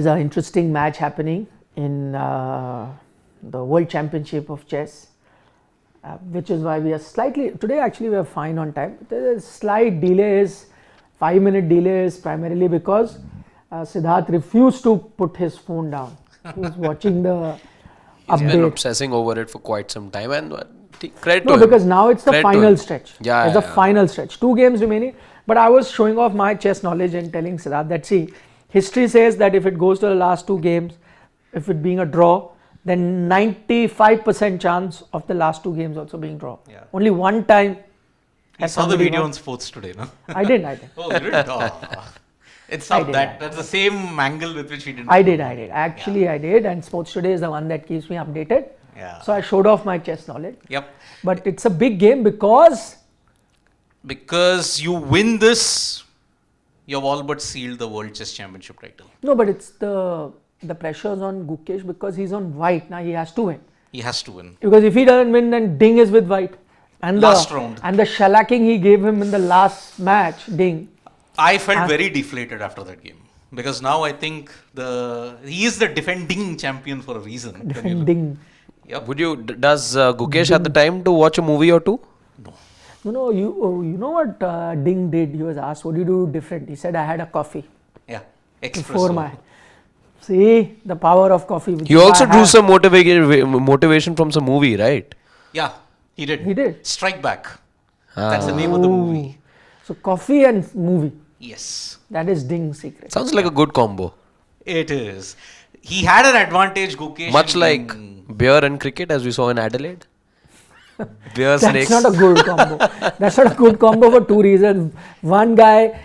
There's an interesting match happening in the World Championship of Chess, which is why we are slightly, today actually we are fine on time. There's a slight delays, 5-minute delays, primarily because Siddharth refused to put his phone down. He was watching the He's update. been obsessing over it for quite some time, and credit to No, him. because now it's the Credit to final him. stretch. Yeah, It's the final stretch. 2 games remaining. But I was showing off my chess knowledge and telling Siddharth that, see, history says that if it goes to the last 2 games, if it being a draw, then 95% chance of the last 2 games also being draw. Yeah. Only one time. I saw the video on sports today, no? I did. Oh, you did? Oh. It's not that. That's the same angle with which he did. I did. Actually, I did. And Sports Today is the one that keeps me updated. Yeah. So I showed off my chess knowledge. Yep. But it's a big game because you win this, you've all but sealed the World Chess Championship title. no, but it's the pressure's on Gukesh because he's on white. Now he has to win. He has to win. Because if he doesn't win, then Ding is with white. And Last round. And the shellacking he gave him in the last match, Ding. I felt very deflated after that game. Because now I think he is the defending champion for a reason. Defending. Yep. Does Gukesh have the time to watch a movie or 2? No, you know what Ding did? He was asked, what do you do different? He said, I had a coffee. Yeah. Before Espresso. my. See, the power of coffee. He also drew some motivation from some movie, right? Yeah, he did. He did. Strike Back. That's the name of the movie. So coffee and movie. Yes. That is Ding's secret. Sounds like a good combo. It is. He had an advantage, Gukesh. Much like beer and cricket, as we saw in Adelaide. Beer, snakes. That's not a good combo. That's not a good combo for 2 reasons. One guy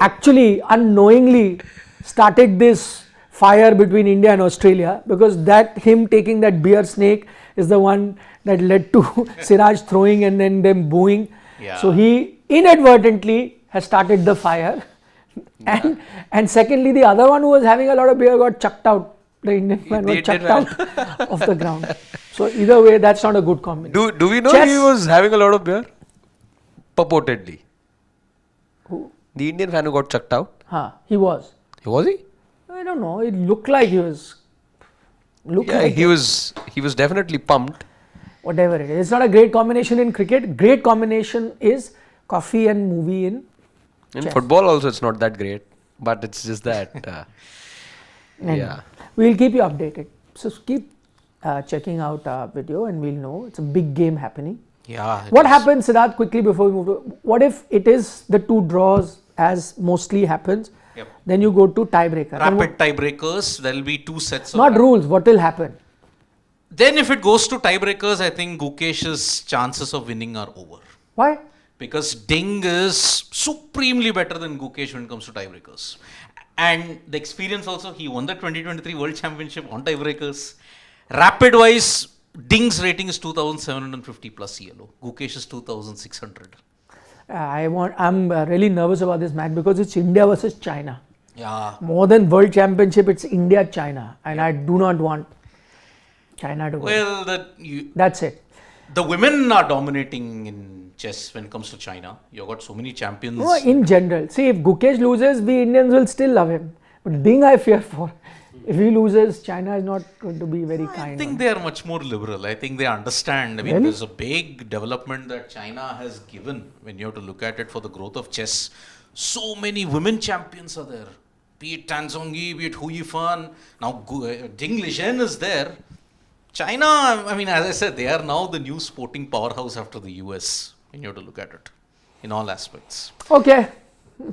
actually unknowingly started this fire between India and Australia because him taking that beer snake is the one that led to Siraj throwing and then them booing. Yeah. So he inadvertently has started the fire. And secondly, the other one who was having a lot of beer got chucked out. The Indian man was chucked out of the ground. So either way, that's not a good combination. Do we know Chess. he was having a lot of beer? Purportedly. Who? The Indian fan who got chucked out? He was. Was he? I don't know. It looked like he was. He was definitely pumped. Whatever it is. It's not a great combination in cricket. Great combination is coffee and movie in chess. Football also it's not that great. But it's just that. And we'll keep you updated. So keep checking out our video and we'll know. It's a big game happening. Yeah. What happens, Siddharth, quickly before we move to, what if it is the 2 draws as mostly happens? Yep. Then you go to tiebreaker. Rapid tiebreakers. There will be 2 sets of. Not rules. What will happen? Then if it goes to tiebreakers, I think Gukesh's chances of winning are over. Why? Because Ding is supremely better than Gukesh when it comes to tiebreakers. And the experience also, he won the 2023 World Championship on tiebreakers. Rapid wise, Ding's rating is 2750 plus ELO. Gukesh is 2600. I'm really nervous about this match because it's India versus China. Yeah. More than World Championship, it's India-China. And I do not want China to win. Well, That's it. the women are dominating in chess when it comes to China. You've got so many champions. No, in general. See, if Gukesh loses, we Indians will still love him. But Ding, I fear for. If he loses, China is not going to be very kind. I think they are much more liberal. I think they understand. I mean, Really? there's a big development that China has given when you have to look at it for the growth of chess. So many women champions are there. Be it Tan Zhongyi, be it Hu Yifan. Now Ding Lishen is there. China, I mean, as I said, they are now the new sporting powerhouse after the US when you have to look at it in all aspects. Okay.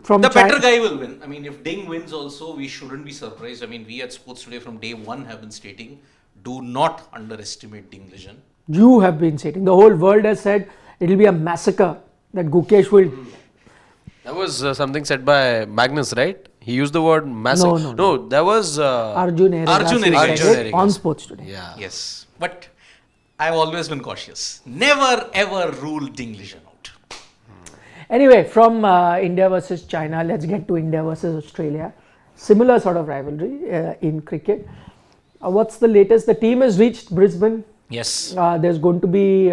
From The China. better guy will win. I mean, if Ding wins also, we shouldn't be surprised. I mean, we at Sports Today from day 1 have been stating, do not underestimate Ding Lishen. You have been saying, the whole world has said it will be a massacre that Gukesh will. That was something said by Magnus, right? He used the word massive. No. That was Arjun Arjun Erigasi said it Erigasi. on Sports Today. Yeah. Yes, but I've always been cautious. Never ever rule Ding Lishen out. Anyway, from India versus China, let's get to India versus Australia. Similar sort of rivalry in cricket. What's the latest? The team has reached Brisbane. Yes. There's going to be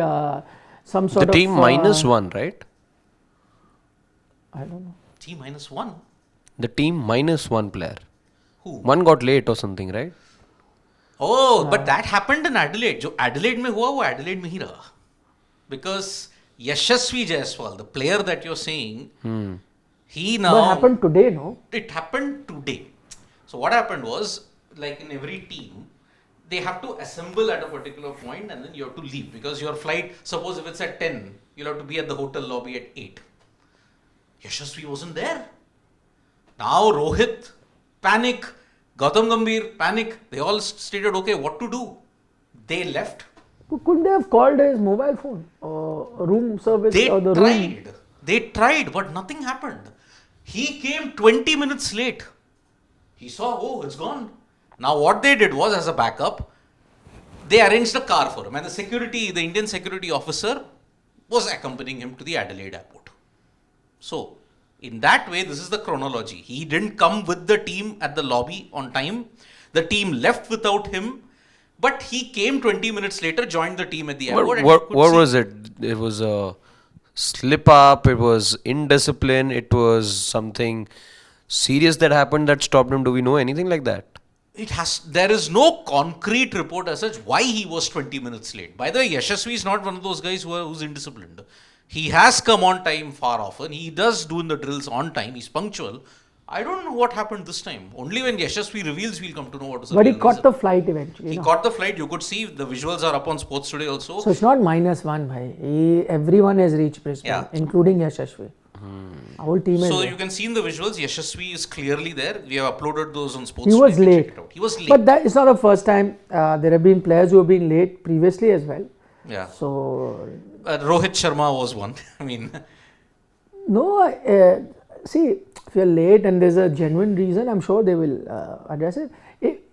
some sort The of... team -1, right? I don't know. T -1. The team -1 player. One got late or something, right? Oh, but that happened in Adelaide. जो Adelaide में हुआ वो Adelaide में ही रहा. Because Yashasvi Jaiswal, the player that you're saying, he now... What happened today, no? It happened today. So what happened was, like in every team, they have to assemble at a particular point and then you have to leave. Because your flight, suppose if it's at 10, you'll have to be at the hotel lobby at 8. Yashasvi wasn't there. Now Rohit, panic. Gautam Gambhir, panic. They all stated, okay, what to do? They left. Couldn't they have called his mobile phone or room service or the room? They tried, but nothing happened. He came 20 minutes late. He saw, oh, it's gone. Now what they did was, as a backup, they arranged a car for him. And the Indian security officer was accompanying him to the Adelaide airport. So, in that way, this is the chronology. He didn't come with the team at the lobby on time. The team left without him. But he came 20 minutes later, joined the team at the airport. What was it? It was a slip up, it was indiscipline, it was something serious that happened that stopped him. Do we know anything like that? There is no concrete report as such why he was 20 minutes late. By the way, Yashasvi is not one of those guys who's indisciplined. He has come on time far often. He does do the drills on time. He's punctual. I don't know what happened this time. Only when Yashasvi reveals, we'll come to know what is the But he real caught reason. the flight eventually. He caught the flight. You could see the visuals are up on Sports Today also. So it's not -1, bhai. Everyone has reached Brisbane, including Yashasvi. Our whole team is So there. you can see in the visuals, Yashasvi is clearly there. We have uploaded those on Sports He was Today. late. Check it out. He was late. But that is not the first time. There have been players who have been late previously as well. Yeah. So Rohit Sharma was one. I mean, no, see, if you're late and there's a genuine reason, I'm sure they will address it.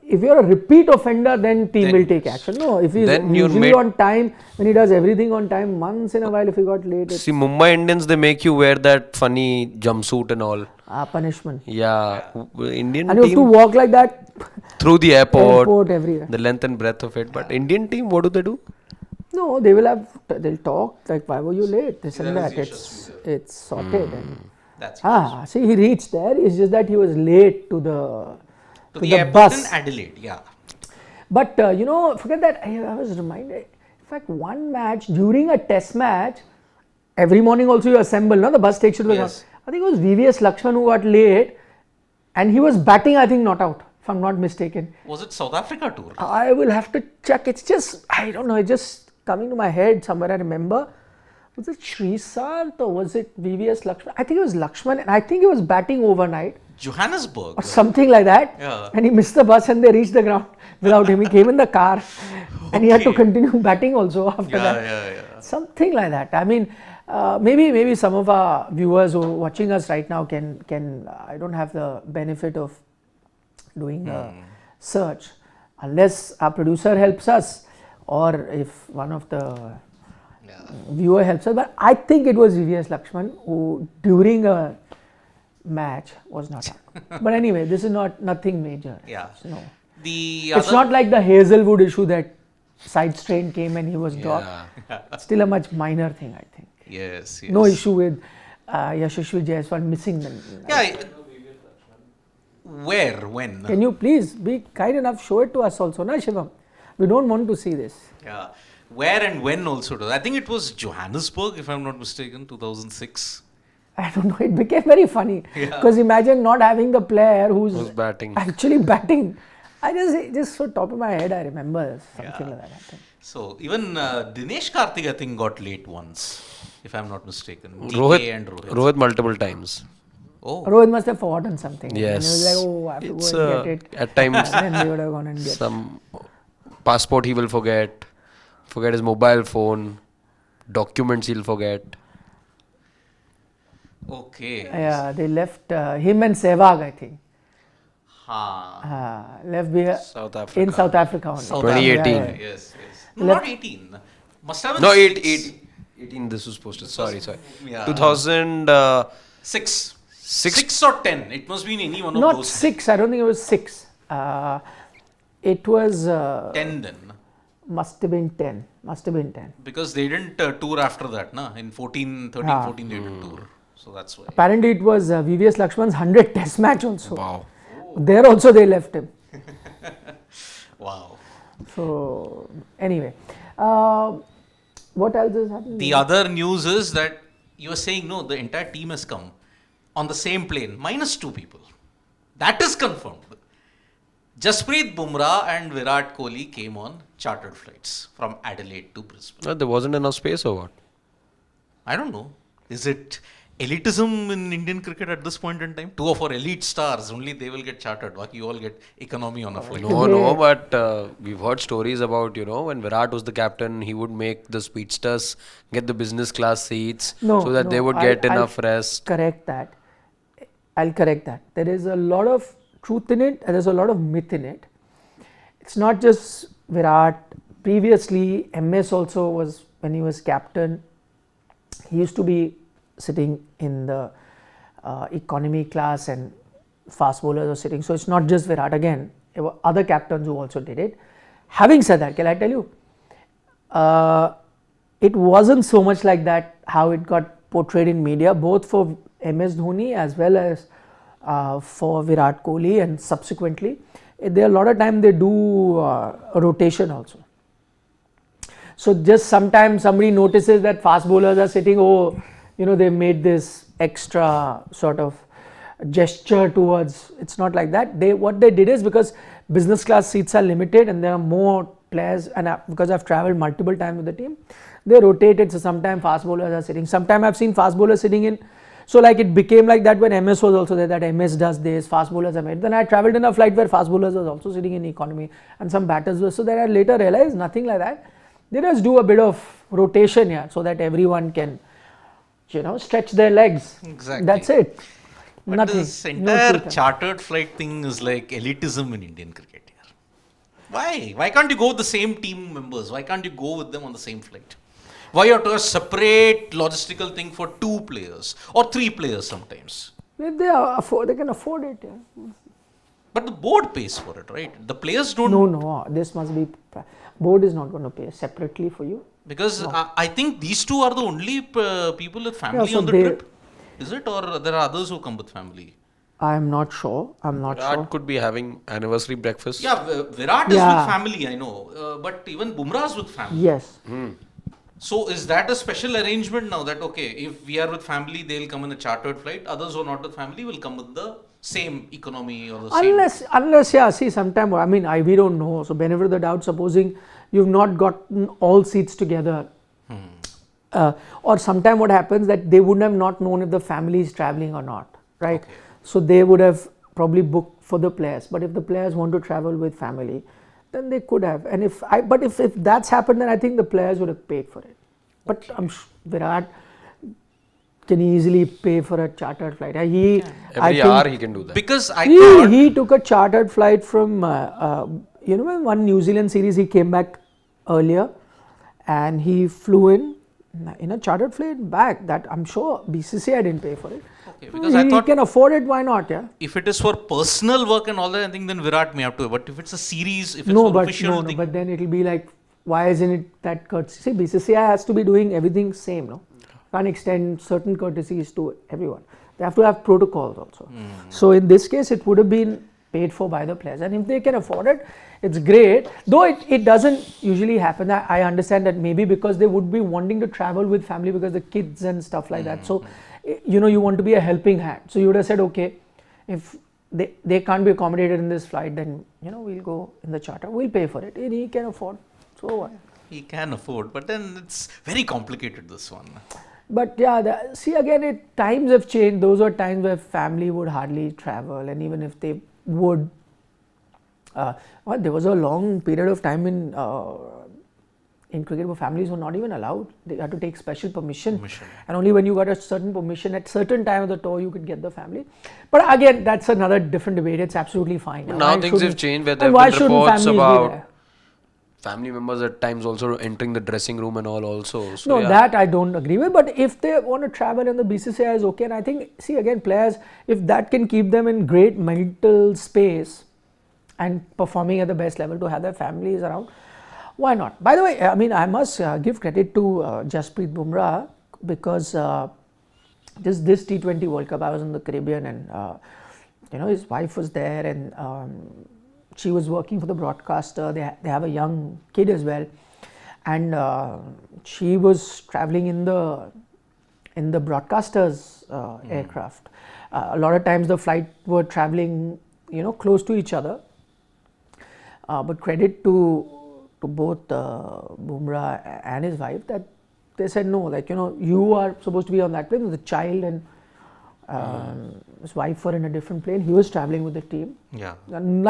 If you're a repeat offender, then team will take action. No, if he's Then you're usually made- on time, when he does everything on time, once in a while if he got late, it's See, Mumbai Indians, they make you wear that funny jumpsuit and all. punishment. Yeah, Indian And you have to team walk like that through the airport, everywhere. the length and breadth of it. But Indian team, what do they do? No, they'll talk like, why were you late? This and that. It's sorted. And that's see, he reached there. It's just that he was late to the airport bus. in Adelaide. Yeah. But forget that. I was reminded. In fact, one match during a test match, every morning also you assemble. No, the bus takes you to the ground. Yes. I think it was VVS Lakshman who got late, and he was batting. I think not out, if I'm not mistaken. Was it South Africa tour? I will have to check. It's just I don't know. It's just coming to my head somewhere. I remember. Was it Srisant or was it VVS Lakshman? I think it was Lakshman, and I think he was batting overnight. Johannesburg. Or something like that, Yeah. and he missed the bus and they reached the ground without him. He came in the car and he had to continue batting also after that. Yeah. Something like that. I mean, maybe some of our viewers who are watching us right now can I don't have the benefit of doing a search unless our producer helps us or if one of the viewer helps us. But I think it was VVS Lakshman who during a match was not up. But anyway, this is nothing major. Yeah. No. It's It's not like the Hazelwood issue that side strain came and he was dropped. It's still a much minor thing, I think. Yes. No issue with Yashasvi Jaiswal missing them. Yeah. Where? When? Can you please be kind enough, show it to us also, na Shivam? We don't want to see this. Yeah. Where and when also? I think it was Johannesburg, if I'm not mistaken, 2006. I don't know, it became very funny. Because imagine not having the player who's batting. actually batting. I just so top of my head, I remember something like that happened. So, even Dinesh Karthik, I think, got late once, if I'm not mistaken. DK and Rohit. Rohit multiple times. Oh. Rohit must have forgotten something. Yes. And he was like, oh, I have to It's, go and get it. at times And then they would have gone and get it. some passport he will forget his mobile phone, documents he'll forget. Okay. Yeah, they left him and Sehwag, I think. Ha. Left behind South Africa. in South Africa only. South 2018. Africa, yes. No, not 18. Must have been No, 6. 18 this was posted. Sorry. Yeah. 2006. 6 or 10. It must be in any one of Not those. 6, I don't think it was 6. It was 10 then. must have been 10. Must have been 10. Because they didn't tour after that, na? In 13, 14 they didn't tour. So that's why. Apparently it was VVS Lakshman's 100 test match also. Wow. There also they left him. Wow. So anyway, what else is happening? The other news is that you are saying no, the entire team has come on the same plane, minus 2 people. That is confirmed. Jasprit Bumrah and Virat Kohli came on chartered flights from Adelaide to Brisbane. There wasn't enough space or what? I don't know. Is it elitism in Indian cricket at this point in time? 2 of our elite stars, only they will get chartered. Baaki you all get economy on a flight. No, but we've heard stories about, when Virat was the captain, he would make the speedsters get the business class seats so that they would get enough rest. I'll correct that. There is a lot of truth in it and there's a lot of myth in it. It's not just Virat. Previously, MS also was, when he was captain, he used to be sitting in the economy class and fast bowlers were sitting. So it's not just Virat. Again, there were other captains who also did it. Having said that, can I tell you, it wasn't so much like that how it got portrayed in media, both for MS Dhoni as well as for Virat Kohli, and subsequently there a lot of time they do a rotation also. So just sometimes somebody notices that fast bowlers are sitting, they made this extra sort of gesture towards, it's not like that. What they did is, because business class seats are limited and there are more players, and because I've travelled multiple times with the team, they rotated. So sometimes fast bowlers are sitting, sometimes I've seen fast bowlers sitting in. So like it became like that when MS was also there, that MS does this, fast bowlers are made. Then I travelled in a flight where fast bowlers was also sitting in economy and some batters were. So then I later realized nothing like that. They just do a bit of rotation here so that everyone can, stretch their legs. Exactly. That's it. But nothing. This entire chartered flight thing is like elitism in Indian cricket here. Why? Why can't you go with the same team members? Why can't you go with them on the same flight? Why you have to have a separate logistical thing for 2 players or 3 players sometimes? If they can afford it. Yeah. But the board pays for it, right? The players don't. No, this must be, board is not going to pay separately for you. Because I think these 2 are the only people with family so on the trip. Is it? Or there are others who come with family? I'm not sure. Virat could be having anniversary breakfast. Yeah, Virat is with family, I know. But even Bumrah is with family. Yes. So is that a special arrangement now that, okay, if we are with family, they'll come in a chartered flight. Others who are not with family will come with the same economy or the same. Unless, see, sometime, we don't know. So benefit of the doubt, supposing you've not gotten all seats together. Or sometime what happens that they wouldn't have not known if the family is traveling or not, right? Okay. So they would have probably booked for the players. But if the players want to travel with family, then they could have. And if that's happened, then I think the players would have paid for it. But I'm sure Virat can easily pay for a chartered flight. Every hour he can do that. Because he took a chartered flight from, one New Zealand series, he came back earlier and he flew in a chartered flight back. That I'm sure BCCI didn't pay for it. Okay, because I thought he can afford it, why not? Yeah. If it is for personal work and all that, I think then Virat may have to. But if it's a series, if it's for official thing. But then it'll be like, why isn't it that courtesy? See, BCCI has to be doing everything same, no? Can't extend certain courtesies to everyone. They have to have protocols also. So in this case, it would have been paid for by the players, and if they can afford it, it's great. Though it doesn't usually happen. I understand that maybe because they would be wanting to travel with family because the kids and stuff like that. So you want to be a helping hand. So you would have said, okay, if they can't be accommodated in this flight, then we'll go in the charter. We'll pay for it. And he can afford. So what? He can afford, but then it's very complicated, this one. But yeah, see again, times have changed. Those were times where family would hardly travel, and even if they would, there was a long period of time in cricket where families were not even allowed. They had to take special permission. And only when you got a certain permission at certain time of the tour you could get the family. But again, that's another different debate. It's absolutely fine. Now things have changed where there have been reports about family members at times also entering the dressing room and all also. So that I don't agree with. But if they want to travel and the BCCI is okay, and I think, see again, players, if that can keep them in great mental space and performing at the best level to have their families around, why not? By the way, I must give credit to Jasprit Bumrah, because this T20 World Cup, I was in the Caribbean, and his wife was there, and she was working for the broadcaster. They have a young kid as well, and she was traveling in the broadcaster's aircraft. A lot of times the flight were traveling, close to each other. But credit to both BUMRAH and his wife that they said no, you are supposed to be on that plane. The child and his wife were in a different plane. He was traveling with the team. Yeah. And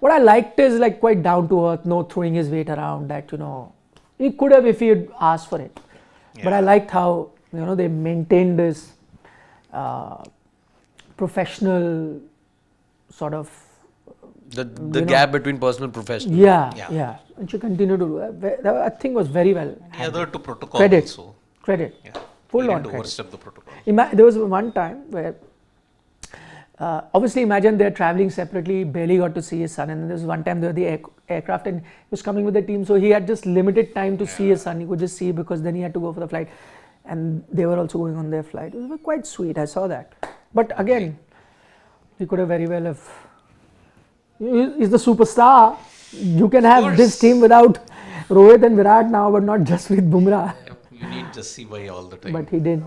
what I liked is quite down to earth, no throwing his weight around. That he could have if he had asked for it. Yeah. But I liked how they maintained this professional sort of The gap between personal and professional. Yeah. And she continued to do that. I think was very well. Yeah, there to protocol Credit. also. Credit. Yeah. Full He on didn't credit. overstep the protocol. There was one time where obviously imagine they're traveling separately, barely got to see his son, and there was one time they were the aircraft and he was coming with the team, so he had just limited time to see his son. He could just see because then he had to go for the flight, and they were also going on their flight. It was quite sweet. I saw that. But again, he could have very well have. He's the superstar. You can have this team without Rohit and Virat now, but not just with BUMRAH. Yep. You need Jassi Bhai all the time. But he did.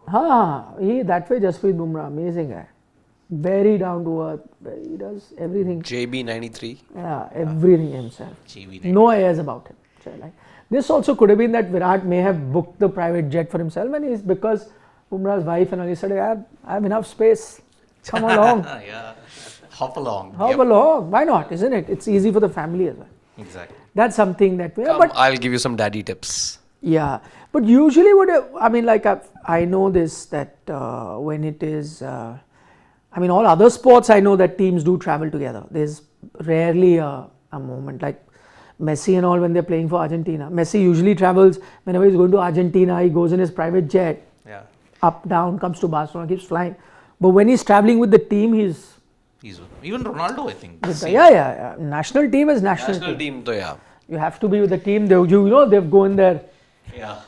That way Jasprit Bumrah, amazing guy. Very down to earth. He does everything. JB93. Yeah, everything himself. JB93. No airs about him. So, this also could have been that Virat may have booked the private jet for himself, and it's because Bumrah's wife and all, he said, I have enough space. Come along. Yeah. Hop along. Hop along. Why not? Isn't it? It's easy for the family as well. Exactly. That's something that way. Come, But I'll give you some daddy tips. yeah, but usually I know this that when it is, all other sports I know that teams do travel together. There's rarely a moment like Messi and all when they're playing for Argentina. Messi usually travels whenever he's going to Argentina. He goes in his private jet, up, down, comes to Barcelona, keeps flying. But when he's traveling with the team, he's even Ronaldo, I think. yeah. National team is national team. You have to be with the team. They've go in their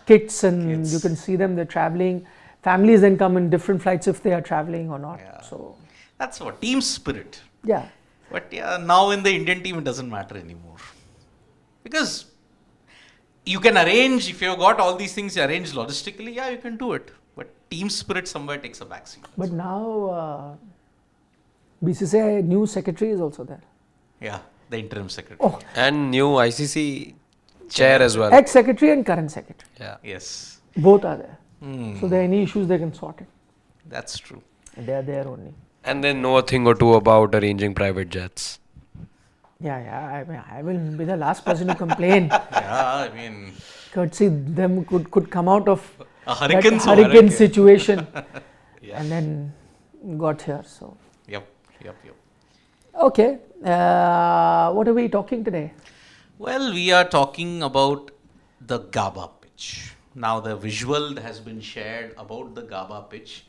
kits and you can see them. They're traveling. Families then come in different flights if they are traveling or not. Yeah. So that's what team spirit. Yeah. But now in the Indian team it doesn't matter anymore, because you can arrange, if you've got all these things arranged logistically, you can do it. But team spirit somewhere takes a backseat. But now BCCI new secretary is also there. Yeah, the interim secretary. Oh, And new ICC chair as well. ex-secretary and current secretary. Yeah. Yes. Both are there. So there are any issues they can sort it. That's true. They are there only. And they know a thing or two about arranging private jets. Yeah. I will be the last person to complain. Courtesy them could come out of A hurricane situation and then got here. So Yep. okay, what are we talking today? Well, we are talking about the GABBA pitch. Now the visual has been shared about the GABBA pitch.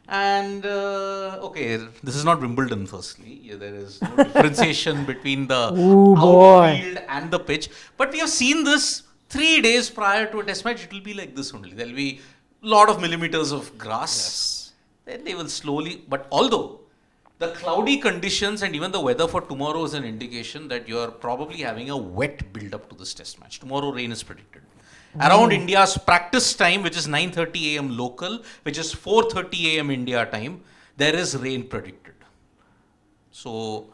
And this is not Wimbledon firstly. There is no differentiation between the outfield and the pitch. But we have seen this 3 days prior to a test match. It will be like this only. There will be a lot of millimeters of grass. Then they will slowly, but although the cloudy conditions and even the weather for tomorrow is an indication that you are probably having a wet build up to this test match. Tomorrow rain is predicted. Around India's practice time, which is 9:30 a.m. local, which is 4:30 a.m. India time, there is rain predicted. So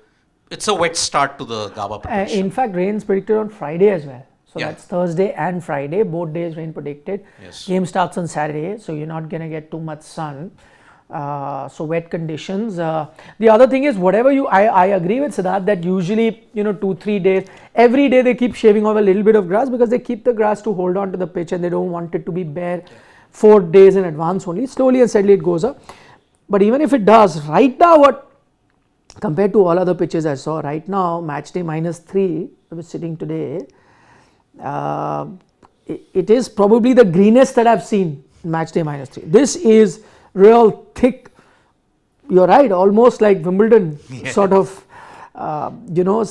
it's a wet start to the GABBA preparation. In fact, rain is predicted on Friday as well. So Yeah. that's Thursday and Friday, both days rain predicted. Yes. Game starts on Saturday, so you're not going to get too much sun. So wet conditions. The other thing is whatever I agree with Siddharth that usually 2-3 days, every day they keep shaving off a little bit of grass because they keep the grass to hold on to the pitch and they don't want it to be bare 4 days in advance only. Slowly and steadily it goes up. But even if it does, right now compared to all other pitches I saw, right now match day -3, I was sitting today, it is probably the greenest that I've seen match day -3. This is real thick, you're right, almost like Wimbledon sort of,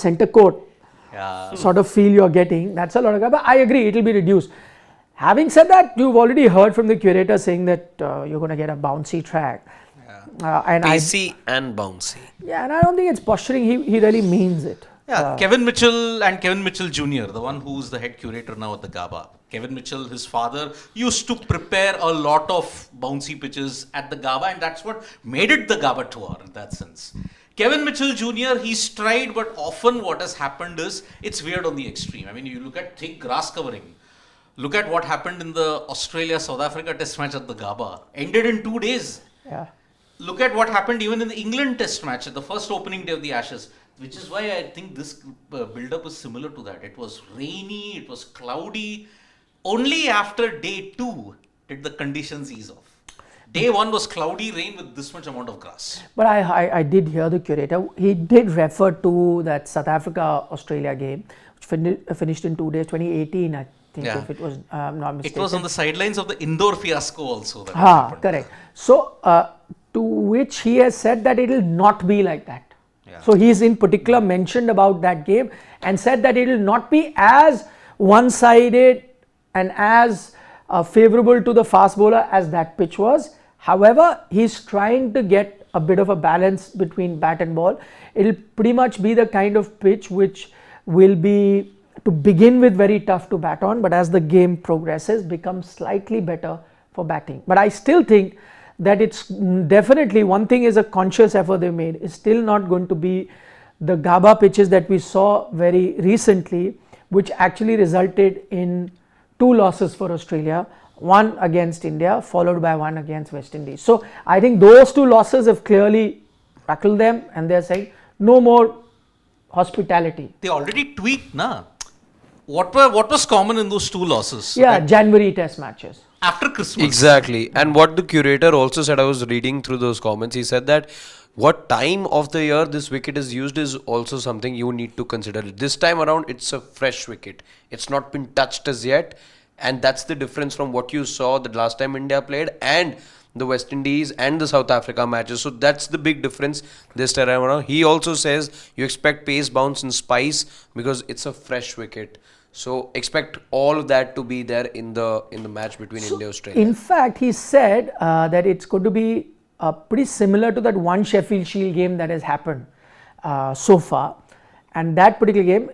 center court sort of feel you're getting. That's a lot of GABBA. I agree, it will be reduced. Having said that, you've already heard from the curator saying that you're going to get a bouncy track. And Pacey and bouncy. yeah, and I don't think it's posturing. He really means it. Yeah, Kevin Mitchell and Kevin Mitchell Jr., the one who's the head curator now at the GABBA. Kevin Mitchell, his father, used to prepare a lot of bouncy pitches at the GABBA, and that's what made it the GABBA tour in that sense. Kevin Mitchell Jr., he's tried, but often what has happened is it's weird on the extreme. I mean, you look at thick grass covering. Look at what happened in the Australia-South Africa test match at the GABBA. Ended in 2 days. Yeah. Look at what happened even in the England test match at the first opening day of the Ashes. Which is why I think this build-up is similar to that. It was rainy, it was cloudy. Only after day 2 did the conditions ease off. Day 1 was cloudy rain with this much amount of grass. But I did hear the curator. He did refer to that South Africa-Australia game, which finished in 2 days, 2018, I think, if it was not mistaken. It was on the sidelines of the Indore fiasco also. That correct. So, to which he has said that it will not be like that. Yeah. So, he is in particular mentioned about that game and said that it will not be as one-sided and as favorable to the fast bowler as that pitch was. However, he's trying to get a bit of a balance between bat and ball. It will pretty much be the kind of pitch which will be, to begin with, very tough to bat on, but as the game progresses, becomes slightly better for batting. But I still think that it's definitely, one thing is a conscious effort they made. It's still not going to be the GABBA pitches that we saw very recently, which actually resulted in 2 losses for Australia, one against India, followed by one against West Indies. So I think those 2 losses have clearly rattled them, and they're saying no more hospitality. They already tweaked, na? What was common in those 2 losses? Yeah, January test matches. After Christmas. Exactly. And what the curator also said, I was reading through those comments, he said that what time of the year this wicket is used is also something you need to consider. This time around, it's a fresh wicket. It's not been touched as yet. And that's the difference from what you saw the last time India played and the West Indies and the South Africa matches. So that's the big difference this time around. He also says you expect pace, bounce and spice because it's a fresh wicket. So expect all of that to be there in the match between India and Australia. In fact, he said that it's going to be pretty similar to that one Sheffield Shield game that has happened so far. And that particular game,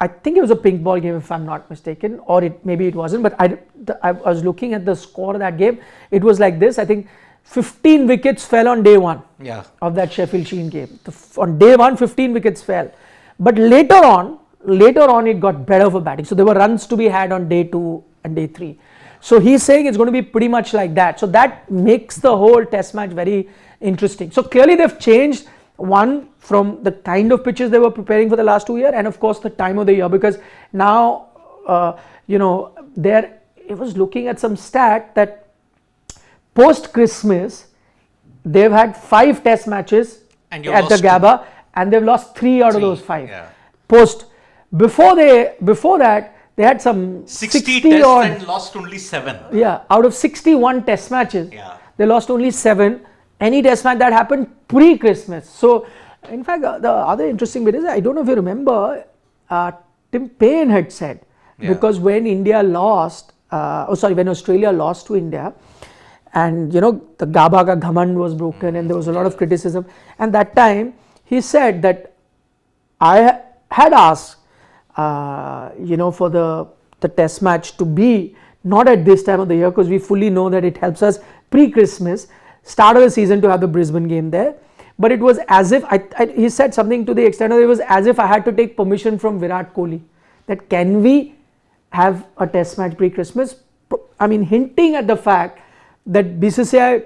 I think it was a pink ball game if I'm not mistaken, or maybe it wasn't, but I was looking at the score of that game. It was like this. I think 15 wickets fell on day 1 of that Sheffield Shield game. On day 1, 15 wickets fell. But later on it got better for batting. So there were runs to be had on day 2 and day 3. So he's saying it's going to be pretty much like that. So that makes the whole test match very interesting. So clearly they've changed, one, from the kind of pitches they were preparing for the last 2 years, and of course the time of the year, because now it was looking at some stat that post Christmas they've had 5 test matches at the GABBA, and they've lost 3 out of those 5. Before that they had some 60 tests and lost only 7. Yeah, out of 61 test matches, they lost only 7. Any test match that happened pre-Christmas. So, in fact, the other interesting bit is, I don't know if you remember, Tim Payne had said, because when India lost, when Australia lost to India, and the GABBA ka ghamand was broken and there was a lot of criticism, and that time he said that I had asked, for the test match to be not at this time of the year, because we fully know that it helps us pre-Christmas, start of the season, to have the Brisbane game there. But it was as if, he said something to the extent of, it was as if I had to take permission from Virat Kohli, that can we have a test match pre-Christmas? I mean, hinting at the fact that BCCI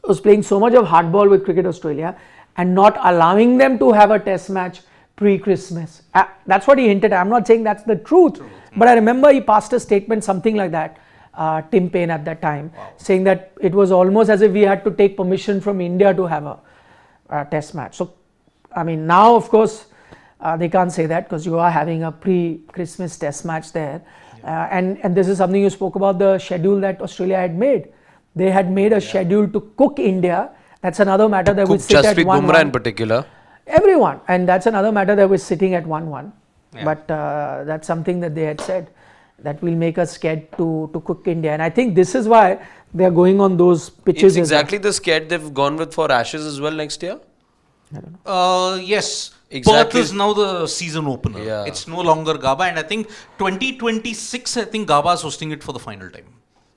was playing so much of hardball with Cricket Australia and not allowing them to have a test match pre-Christmas. That's what he hinted at. I'm not saying that's the truth, but I remember he passed a statement, something like that, Tim Payne at that time, saying that it was almost as if we had to take permission from India to have a test match. So, I mean, now of course they can't say that, because you are having a pre-Christmas test match there. And this is something you spoke about, the schedule that Australia had made. They had made a schedule to cook India. That's another matter that we sit at 1-1. BUMRAH in particular. Everyone, and that's another matter that was sitting at 1-1. But that's something that they had said, that will make us scared to cook India. And I think this is why they are going on those pitches. It's exactly the scared they've gone with for Ashes as well next year. I don't know. Yes. Exactly. Perth is now the season opener. Yeah. It's no longer GABBA, and I think 2026, I think GABBA is hosting it for the final time.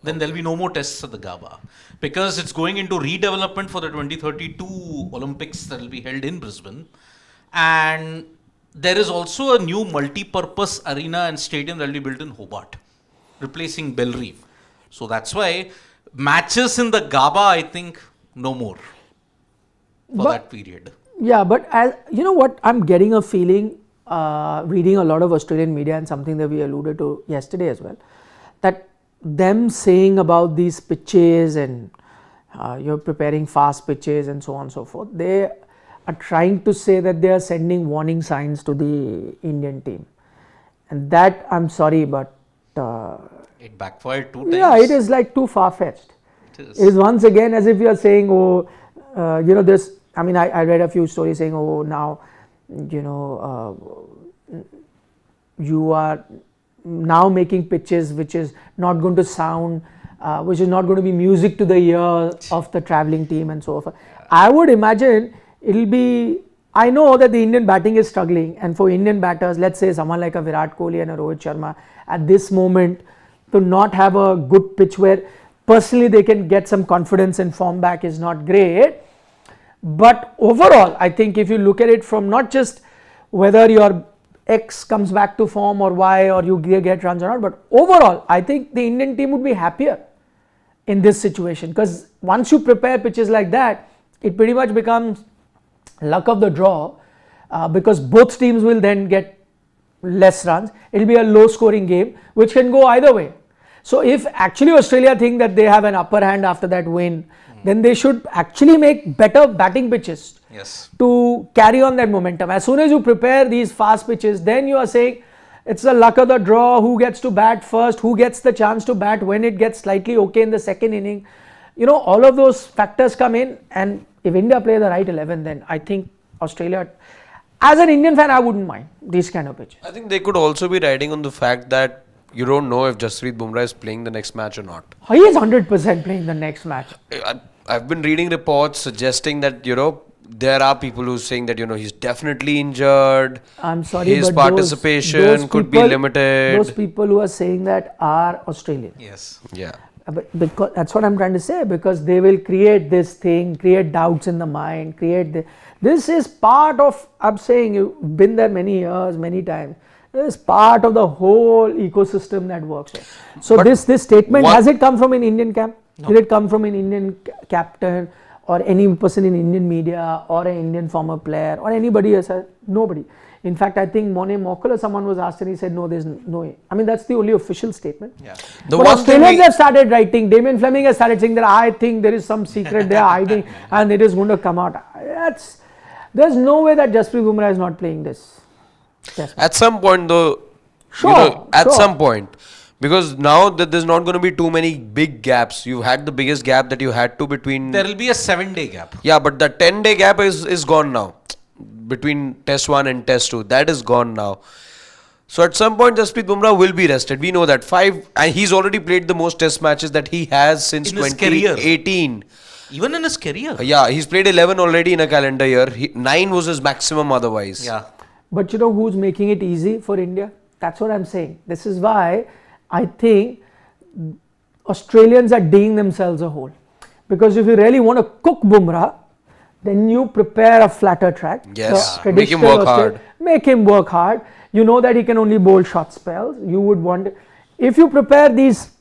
Then there'll be no more tests at the GABBA because it's going into redevelopment for the 2032 Olympics that will be held in Brisbane. And there is also a new multi-purpose arena and stadium that will be built in Hobart, replacing Bellerive. So that's why matches in the GABBA, I think, no more for that period. Yeah, but you know what, I'm getting a feeling, reading a lot of Australian media and something that we alluded to yesterday as well, that them saying about these pitches and you're preparing fast pitches and so on and so forth, they are trying to say that they are sending warning signs to the Indian team. And that, I'm sorry, but It backfired 2 times. yeah, it is like too far-fetched. It It is once again as if you are saying, oh, you know, this, I mean, I read a few stories saying, oh, now, you know, you are now making pitches which is not going to sound, which is not going to be music to the ear of the travelling team and so forth. I would imagine it'll be, I know that the Indian batting is struggling, and for Indian batters, let's say someone like a Virat Kohli and a Rohit Sharma at this moment, to not have a good pitch where personally they can get some confidence and form back is not great. But overall, I think if you look at it from not just whether your X comes back to form or Y or you get runs or not, but overall, I think the Indian team would be happier in this situation, because once you prepare pitches like that, it pretty much becomes luck of the draw, because both teams will then get less runs. It will be a low scoring game which can go either way. So if actually Australia think that they have an upper hand after that win, then they should actually make better batting pitches to carry on that momentum. As soon as you prepare these fast pitches, then you are saying it's the luck of the draw, who gets to bat first, who gets the chance to bat when it gets slightly okay in the second inning. You know, all of those factors come in, and if India play the right 11, then I think Australia, as an Indian fan, I wouldn't mind these kind of pitches. I think they could also be riding on the fact that you don't know if Jasprit Bumrah is playing the next match or not. He is 100% playing the next match. I've been reading reports suggesting that, you know, there are people who are saying that, you know, he's definitely injured. I'm sorry, his but participation those could be people, limited. Those people who are saying that are Australian. Yes. Yeah. But because that's what I'm trying to say, because they will create this thing, create doubts in the mind, this is part of, I'm saying, you've been there many years, many times. This is part of the whole ecosystem that works. So this statement, has it come from an Indian camp? No. Did it come from an Indian captain or any person in Indian media or an Indian former player or anybody else? Nobody. In fact, I think Monet Mokkala, someone was asked and he said, no, there's no way. I mean, that's the only official statement. Yeah. But Australians have started writing, Damien Fleming has started saying that I think there is some secret they are hiding and it is going to come out. There's no way that Jasprit Bumrah is not playing this. At some point though, some point. Because now that there's not going to be too many big gaps. You've had the biggest gap that you had to between... There will be a 7-day gap. Yeah, but the 10-day gap is gone now. Between test 1 and test 2. That is gone now. So at some point, Jasprit Bumrah will be rested. We know that. 5, and he's already played the most test matches that he has since 2018. Even in his career. Yeah, he's played 11 already in a calendar year. 9 was his maximum otherwise. Yeah. But you know who's making it easy for India? That's what I'm saying. This is why I think Australians are digging themselves a hole. Because if you really want to cook Bumrah, then you prepare a flatter track. Yes, make him work hard. Make him work hard. You know that he can only bowl short spells. You would want, if you prepare these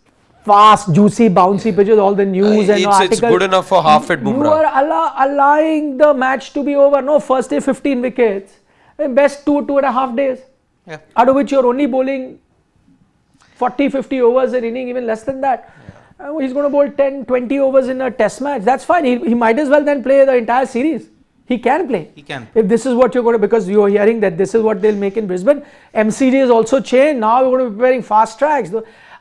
fast, juicy, bouncy pitches, all the news and articles. It's good enough for half-fit Bumrah. You are allowing the match to be over. No, first day 15 wickets. Best 2.5 days. Yeah. Out of which you're only bowling 40-50 overs an inning, even less than that. Yeah. He's going to bowl 10-20 overs in a test match. That's fine. He might as well then play the entire series. He can play. He can. If this is what you're going to, because you're hearing that this is what they'll make in Brisbane. MCG is also changed. Now we're going to be preparing fast tracks.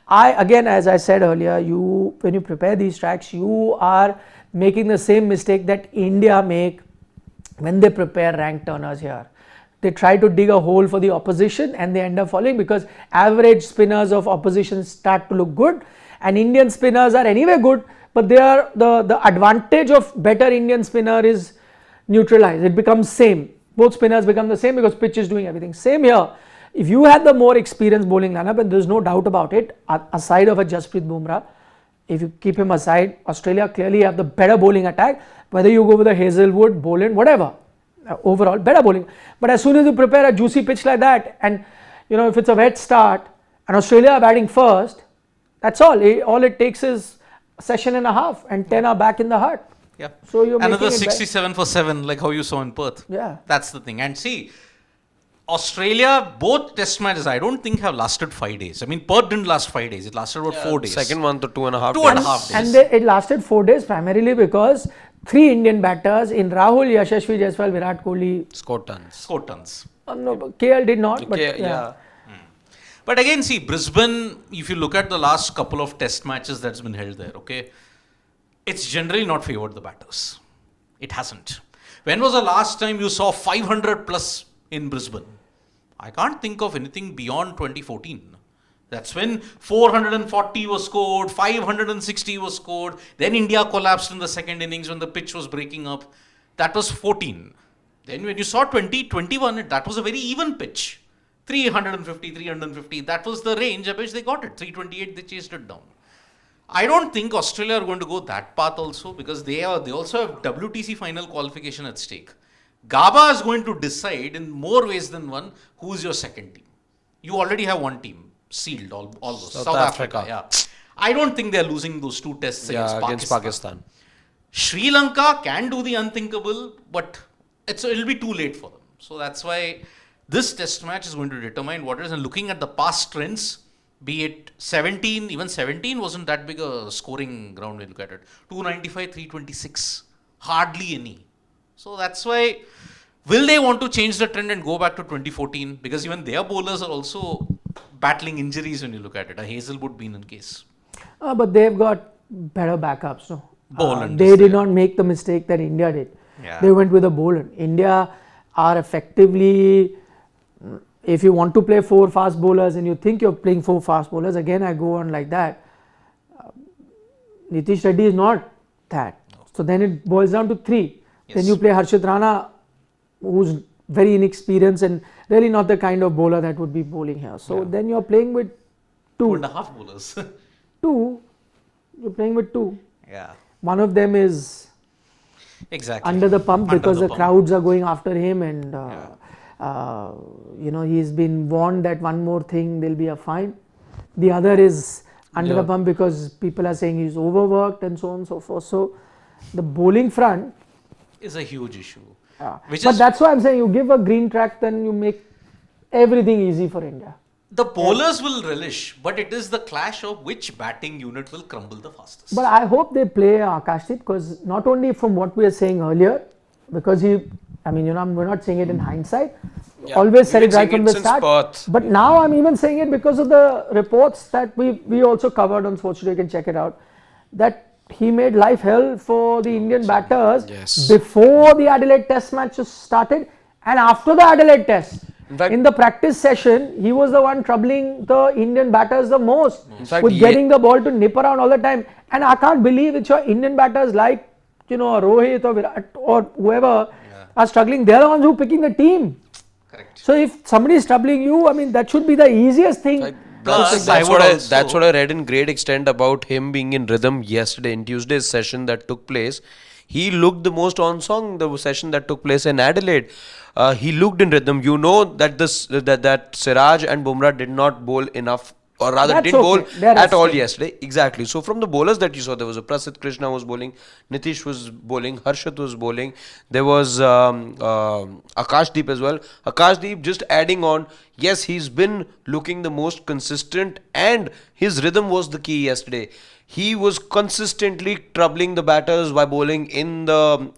Again, as I said earlier, when you prepare these tracks, you are making the same mistake that India make when they prepare rank turners here. they try to dig a hole for the opposition and they end up falling because average spinners of opposition start to look good, and Indian spinners are anyway good, but they are the advantage of better Indian spinner is neutralized. It becomes same. Both spinners become the same because pitch is doing everything. Same here. If you had the more experienced bowling lineup, and there's no doubt about it, aside of a Jasprit Bumrah, if you keep him aside, Australia clearly have the better bowling attack. Whether you go with a Hazelwood, Boland, whatever, overall better bowling. But as soon as you prepare a juicy pitch like that, and if it's a wet start and Australia are batting first, that's all. All it takes is a session and a half, and 10 are back in the hut. Yeah. So you're another making it 67 for 7, like how you saw in Perth. Yeah. That's the thing. And see, Australia, both test matches, I don't think have lasted 5 days. I mean, Perth didn't last 5 days. It lasted about 4 days. Second one to 2.5 2.5 And days. it lasted 4 days primarily because 3 Indian batters in Rahul, Yashasvi Jaiswal, Virat Kohli. Scored tons. Scored tons. No, KL did not. But Yeah. But again, see, Brisbane, if you look at the last couple of test matches that's been held there, okay, it's generally not favored the batters. It hasn't. When was the last time you saw 500 plus in Brisbane? I can't think of anything beyond 2014. That's when 440 was scored, 560 was scored. Then India collapsed in the second innings when the pitch was breaking up. That was 14. Then when you saw 2021, that was a very even pitch. 350, 350. That was the range at which they got it. 328, they chased it down. I don't think Australia are going to go that path also because they also have WTC final qualification at stake. GABBA is going to decide in more ways than one who is your second team. You already have one team sealed, all those. South Africa. Yeah. I don't think they're losing those 2 tests against Pakistan. Sri Lanka can do the unthinkable, but it'll be too late for them. So that's why this test match is going to determine what it is. And looking at the past trends, be it 17, even 17 wasn't that big a scoring ground when you look at it. 295, 326, hardly any. So that's why, will they want to change the trend and go back to 2014? Because even their bowlers are also battling injuries when you look at it. A Hazelwood being in case. But they've got better backups. No? Boland they did not make the mistake that India did. Yeah. They went with a Boland. India are effectively, if you want to play 4 fast bowlers and you think you're playing 4 fast bowlers, again I go on like that. Nitish Reddy is not that. So then it boils down to 3. Yes. Then you play Harshit Rana, who's very inexperienced and really not the kind of bowler that would be bowling here. So then you're playing with 2. 2.5 bowlers. 2. You're playing with 2. Yeah. One of them is Exactly. under the pump Under because the pump. crowds are going after him, and he's been warned that one more thing there'll be a fine. The other is under the pump because people are saying he's overworked and so on and so forth. So the bowling front is a huge issue. But that's why I'm saying you give a green track, then you make everything easy for India. The bowlers will relish, but it is the clash of which batting unit will crumble the fastest. But I hope they play AKASHDEEP, because not only from what we were saying earlier, because we're not saying it in hindsight, always said it right from the start. Perth. But now I'm even saying it because of the reports that we also covered on Sports Today, you can check it out, that he made life hell for the Indian batters before the Adelaide Test matches started and after the Adelaide Test. In fact, in the practice session, he was the one troubling the Indian batters the most with he- getting the ball to nip around all the time. And I can't believe it's your Indian batters like, Rohit or Virat or whoever are struggling. They're the ones who are picking the team. Correct. So if somebody is troubling you, that should be the easiest thing. Plus, That's what I read in great extent about him being in rhythm yesterday in Tuesday's session that took place. He looked the most on song the session that took place in Adelaide. He looked in rhythm. You know that that Siraj and Bumrah did not bowl enough, or rather That's didn't bowl okay. They're at all resting. yesterday. Exactly. So from the bowlers that you saw, there was a Prasidh Krishna was bowling, Nitish was bowling, Harshit was bowling. There was AKASHDEEP as well. AKASHDEEP just adding on. Yes, he's been looking the most consistent, and his rhythm was the key yesterday. He was consistently troubling the batters by bowling in the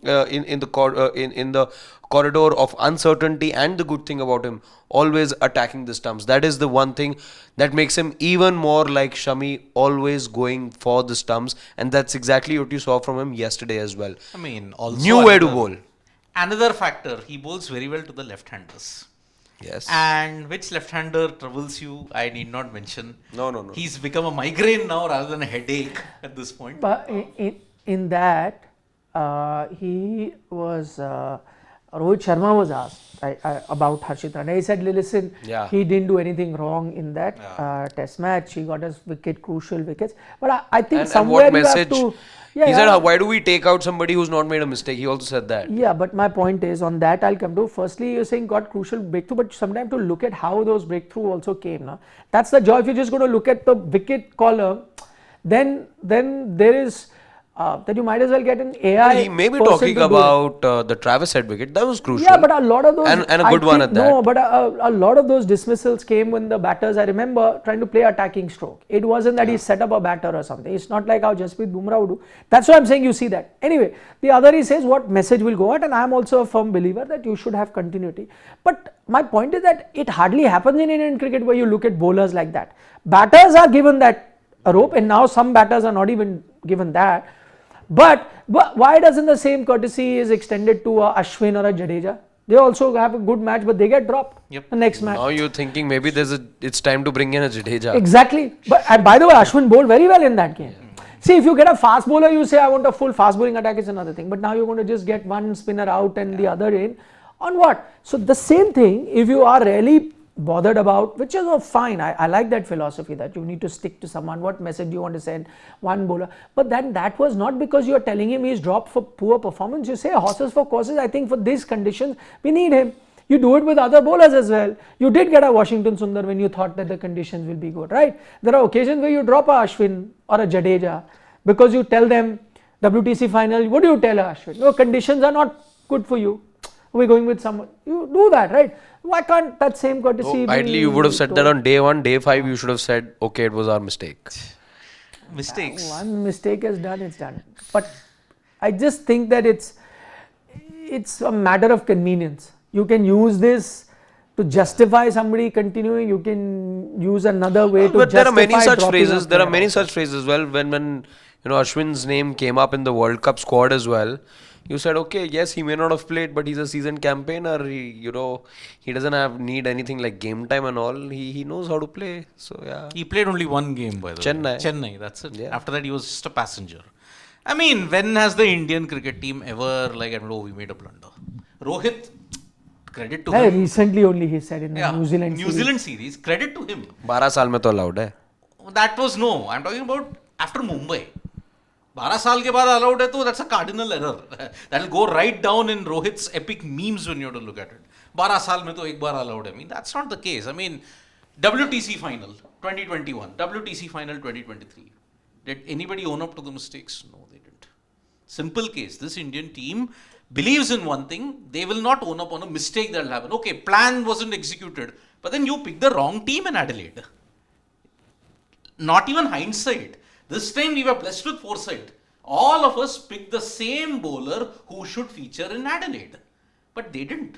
corridor of uncertainty, and the good thing about him, always attacking the stumps. That is the one thing that makes him even more like Shami, always going for the stumps, and that's exactly what you saw from him yesterday as well. Also Knew where to bowl. Another factor, he bowls very well to the left-handers. Yes. And which left-hander troubles you? I need not mention. No. He's become a migraine now rather than a headache at this point. But in that, he was, Rohit Sharma was asked about Harshit Rana. He said, listen, Yeah. he didn't do anything wrong in that test match. He got his wicket, crucial wickets. But I think And somewhere what you message? have to... He said, why do we take out somebody who's not made a mistake? He also said that. Yeah, but my point is, on that I'll come to. Firstly, you're saying got crucial breakthrough, but sometimes to look at how those breakthrough also came. Na? That's the joy. If you're just going to look at the wicket column, then there is that you might as well get an AI. He may be person talking to do it. about the Travis Head wicket. That was crucial. Yeah, but a lot of those And a I good one think- at that. No, but a lot of those dismissals came when the batters. I remember trying to play attacking stroke. It wasn't that he set up a batter or something. It's not like how Jasprit Bumrah would do. That's why I'm saying you see that. Anyway, the other he says what message will go out, and I'm also a firm believer that you should have continuity. But my point is that it hardly happens in Indian cricket where you look at bowlers like that. Batters are given that rope, and now some batters are not even given that. But why doesn't the same courtesy is extended to a Ashwin or a Jadeja? They also have a good match, but they get dropped the next match. Now you're thinking maybe it's time to bring in a Jadeja. Exactly. But and by the way, Ashwin bowled very well in that game. See, if you get a fast bowler, you say I want a full fast bowling attack, it's another thing. But now you're going to just get one spinner out and the other in. On what? So the same thing, if you are really bothered about, which is fine, I like that philosophy that you need to stick to someone, what message you want to send, one bowler. But then that was not because you are telling him he's dropped for poor performance. You say horses for courses. I think for these conditions, we need him. You do it with other bowlers as well. You did get a Washington Sundar when you thought that the conditions will be good, right? There are occasions where you drop a Ashwin or a Jadeja because you tell them WTC final, what do you tell Ashwin? No, conditions are not good for you. We're going with someone. You do that, right? Why can't that same courtesy be Ideally, you would have said that told? on day 1, day 5, you should have said, okay, it was our mistake. Mistakes. One mistake is done, it's done. But I just think that it's a matter of convenience. You can use this to justify somebody continuing. You can use another way to But there are justify many such dropping phrases. a There are player. many such phrases. Well, when Ashwin's name came up in the World Cup squad as well, you said, okay, yes, he may not have played, but he's a seasoned campaigner. He doesn't need anything like game time and all. He knows how to play. So yeah. He played only one game, by the way. Chennai, that's it. Yeah. After that, he was just a passenger. I mean, when has the Indian cricket team ever, we made a blunder? Rohit, credit to him. Recently only he said in the New Zealand New series. Zealand series, credit to him. 12 साल में तो allowed है. That was no. I'm talking about after Mumbai. 12 साल के बाद allowed है तो that's a cardinal error. That'll go right down in Rohit's epic memes when you have to look at it. 12 साल में तो एक बार allowed है. I mean, that's not the case. I mean, WTC final 2021, WTC final 2023. Did anybody own up to the mistakes? No, they didn't. Simple case. This Indian team believes in one thing. They will not own up on a mistake that will happen. Okay, plan wasn't executed, but then you picked the wrong team in Adelaide. Not even hindsight. This time we were blessed with foresight. All of us picked the same bowler who should feature in Adelaide. But they didn't.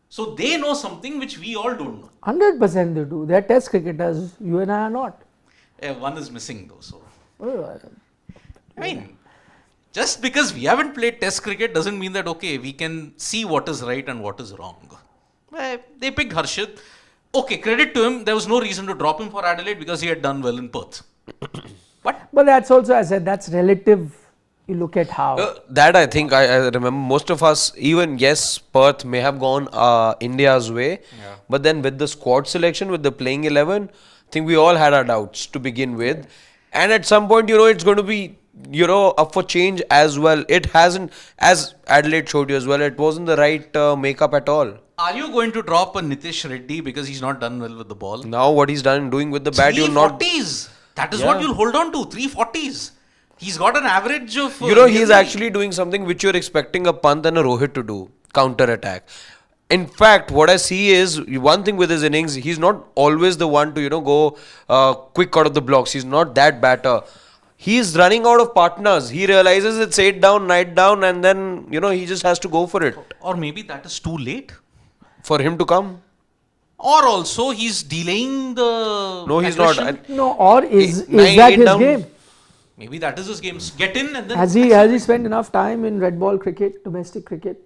So they know something which we all don't know. 100% they do. They are test cricketers. You and I are not. One is missing though. So Oh, I mean, just because we haven't played test cricket doesn't mean that, okay, we can see what is right and what is wrong. They picked Harshit. Okay, credit to him. There was no reason to drop him for Adelaide because he had done well in Perth. But that's also, I said, that's relative. You look at how. That I think I remember most of us, even yes, Perth may have gone India's way, but then with the squad selection, with the playing 11, I think we all had our doubts to begin with. And at some point, it's going to be, up for change as well. It hasn't, as Adelaide showed you as well, it wasn't the right makeup at all. Are you going to drop a NITISH Reddy because he's not done well with the ball? Now what he's doing with the bat, you're not... 340s. That is what you'll hold on to, 340s. He's got an average of... he's actually doing something which you're expecting a Pant and a Rohit to do, counter attack. In fact, what I see is, one thing with his innings, he's not always the one to, go quick out of the blocks. He's not that batter. He's running out of partners. He realizes it's 8 down, 9 down, and then, he just has to go for it. Or maybe that is too late. For him to come. Or also, he's delaying the... No, he's aggression. not. No, or is Nine, that eight his down. game? Maybe that is his game. Get in and then... Has he spent enough time in red ball cricket, domestic cricket?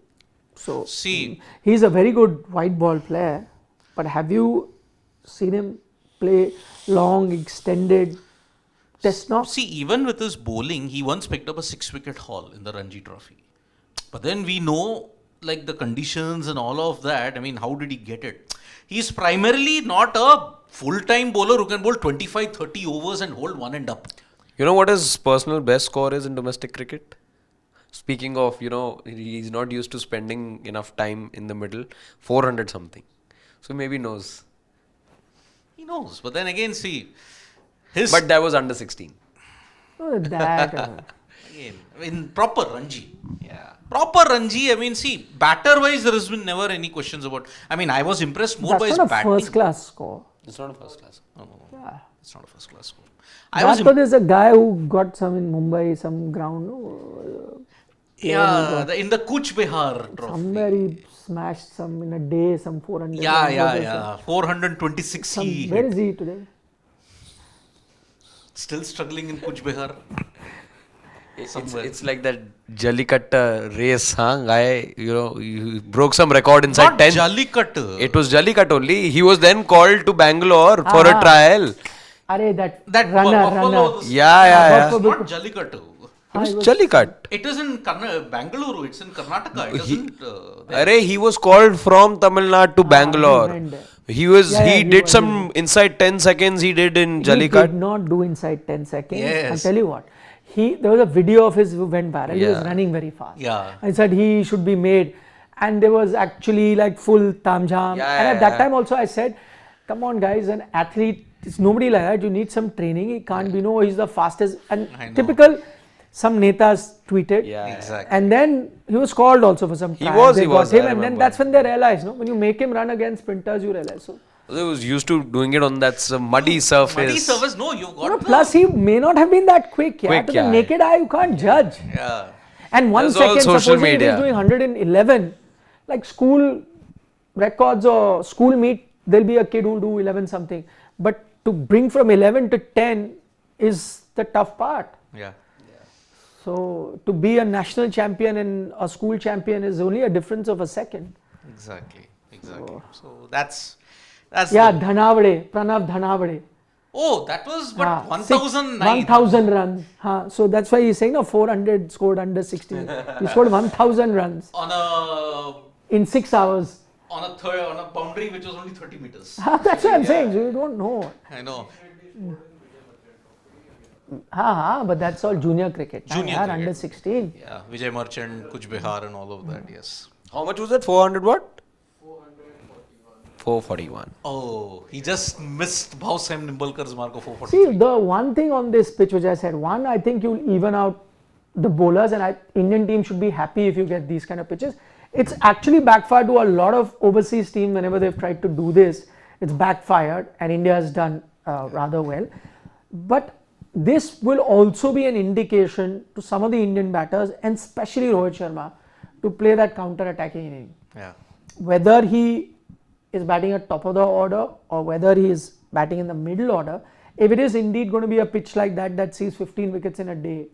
So See, he's a very good white ball player. But have you seen him play long, extended test knocks? See, even with his bowling, he once picked up a 6-wicket haul in the Ranji Trophy. But then we know, like, the conditions and all of that. I mean, how did he get it? He's primarily not a full-time bowler who can bowl 25, 30 overs and hold one end up. You know what his personal best score is in domestic cricket? Speaking of, he's not used to spending enough time in the middle, 400 something. So maybe knows. He knows. But then again, see, his... But that was under 16. Oh, that. Again, in proper Ranji. Yeah. Proper Ranji, I mean, see, batter-wise, there has been never any questions about... I mean, I was impressed more by his That's not a batting. first-class score. It's not a first class. No. Yeah. It's not a first-class score. There's a guy who got some in Mumbai, some ground. No? In the Kuch Bihar trophy. Somewhere he smashed some in a day, some 400. Yeah. 426 he Where hit. is he today? Still struggling in Kuch Bihar. It's like that Jallikat race, huh? Guy, he broke some record inside Not 10. Jallikat. It was Jallikat only. He was then called to Bangalore for a trial. That Buffalo. runner. Yeah. It's not Jallikat. It was Jallikat. It is in Bangalore. It's in Karnataka. It isn't. He was called from Tamil Nadu to Bangalore. He did some inside 10 seconds he did in He Jallikat. did not do inside 10 seconds. Yes. I'll tell you what. There was a video of his who went viral. He was Yeah. running very fast. Yeah. I said he should be made. And there was actually like full tamjam. And at that time also I said, come on guys, an athlete, it's nobody like that. You need some training. He can't be, he's the fastest. And typical, some netas tweeted. Yeah. Exactly. And then he was called also for some time. was, They he got was, him, I and then remember. that's when they realized, when you make him run against sprinters, you realize. So, They was used to doing it on that muddy surface. Muddy surface, no, you got plus he may not have been that quick. Quick, To yeah. the naked eye, you can't judge. Yeah. And 1 That's all second, social supposing if media. he's doing 111, like school records or school meet, there'll be a kid who'll do 11 something. But to bring from 11 to 10 is the tough part. Yeah. So to be a national champion and a school champion is only a difference of a second. Exactly. So that's Dhanavade, Pranav Dhanavade. Oh, that was what, 1009? 1000 runs. So that's why he's saying 400 scored under 16. He scored 1000 runs On a in 6 hours. on a boundary which was only 30 meters. That's what I'm saying. So you don't know. I know. But that's all junior cricket. Junior Yaar, cricket. under 16. Yeah, Vijay Merchant, Kuch Bihar and all of that, yes. How much was that? 400 what? 441. Oh, he just missed Bhausam Nimbalkar's mark of 443. See, the one thing on this pitch which I said, I think you'll even out the bowlers, and Indian team should be happy if you get these kind of pitches. It's actually backfired to a lot of overseas teams whenever they've tried to do this. It's backfired, and India has done rather well. But this will also be an indication to some of the Indian batters, and especially Rohit Sharma, to play that counter-attacking inning. Yeah. Whether he is batting at top of the order or whether he is batting in the middle order, if it is indeed going to be a pitch like that sees 15 wickets in a day,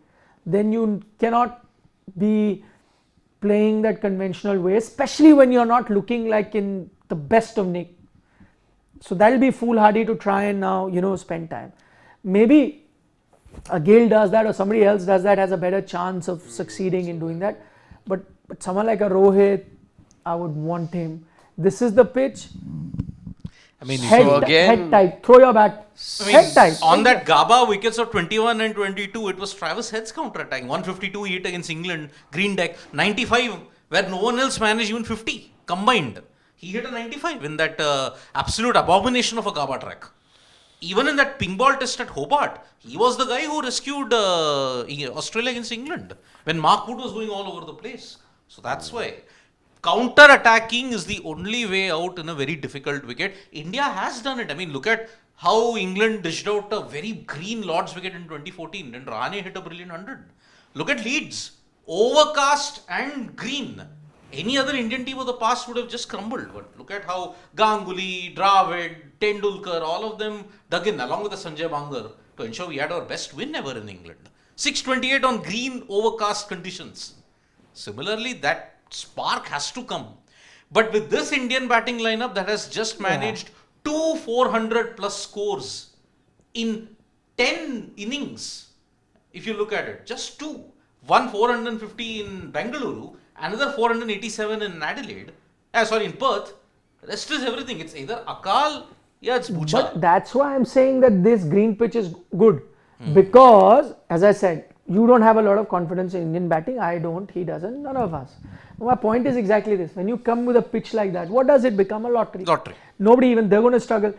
then you cannot be playing that conventional way, especially when you're not looking like in the best of nick. So that'll be foolhardy to try and now, spend time. Maybe a Gale does that or somebody else does that, has a better chance of succeeding in doing that. But someone like a Rohit, I would want him. This is the pitch. I mean, Head tight. Throw your bat. Head tight. On that GABBA wickets of 21 and 22, it was Travis Head's counter-attacking. 152 he hit against England, green deck. 95, where no one else managed even 50 combined. He hit a 95 in that absolute abomination of a GABBA track. Even in that ping ball test at Hobart, he was the guy who rescued Australia against England when Mark Wood was going all over the place. So that's why. Counter-attacking is the only way out in a very difficult wicket. India has done it. I mean, look at how England dished out a very green Lord's wicket in 2014. Then Rahane hit a brilliant 100. Look at Leeds. Overcast and green. Any other Indian team of the past would have just crumbled. But look at how Ganguly, Dravid, Tendulkar, all of them dug in along with the Sanjay Bangar to ensure we had our best win ever in England. 628 on green overcast conditions. Similarly, that spark has to come. But with this Indian batting lineup that has just managed 400 plus scores in 10 innings, if you look at it, just two. One 450 in Bengaluru, another 487 in Adelaide, in Perth. Rest is everything. It's either Akal, it's Bhuchal. But that's why I'm saying that this green pitch is good. Because, as I said, you don't have a lot of confidence in Indian batting. I don't, he doesn't, none of us. My point is exactly this. When you come with a pitch like that, what does it become? A lottery. Nobody even, they're going to struggle.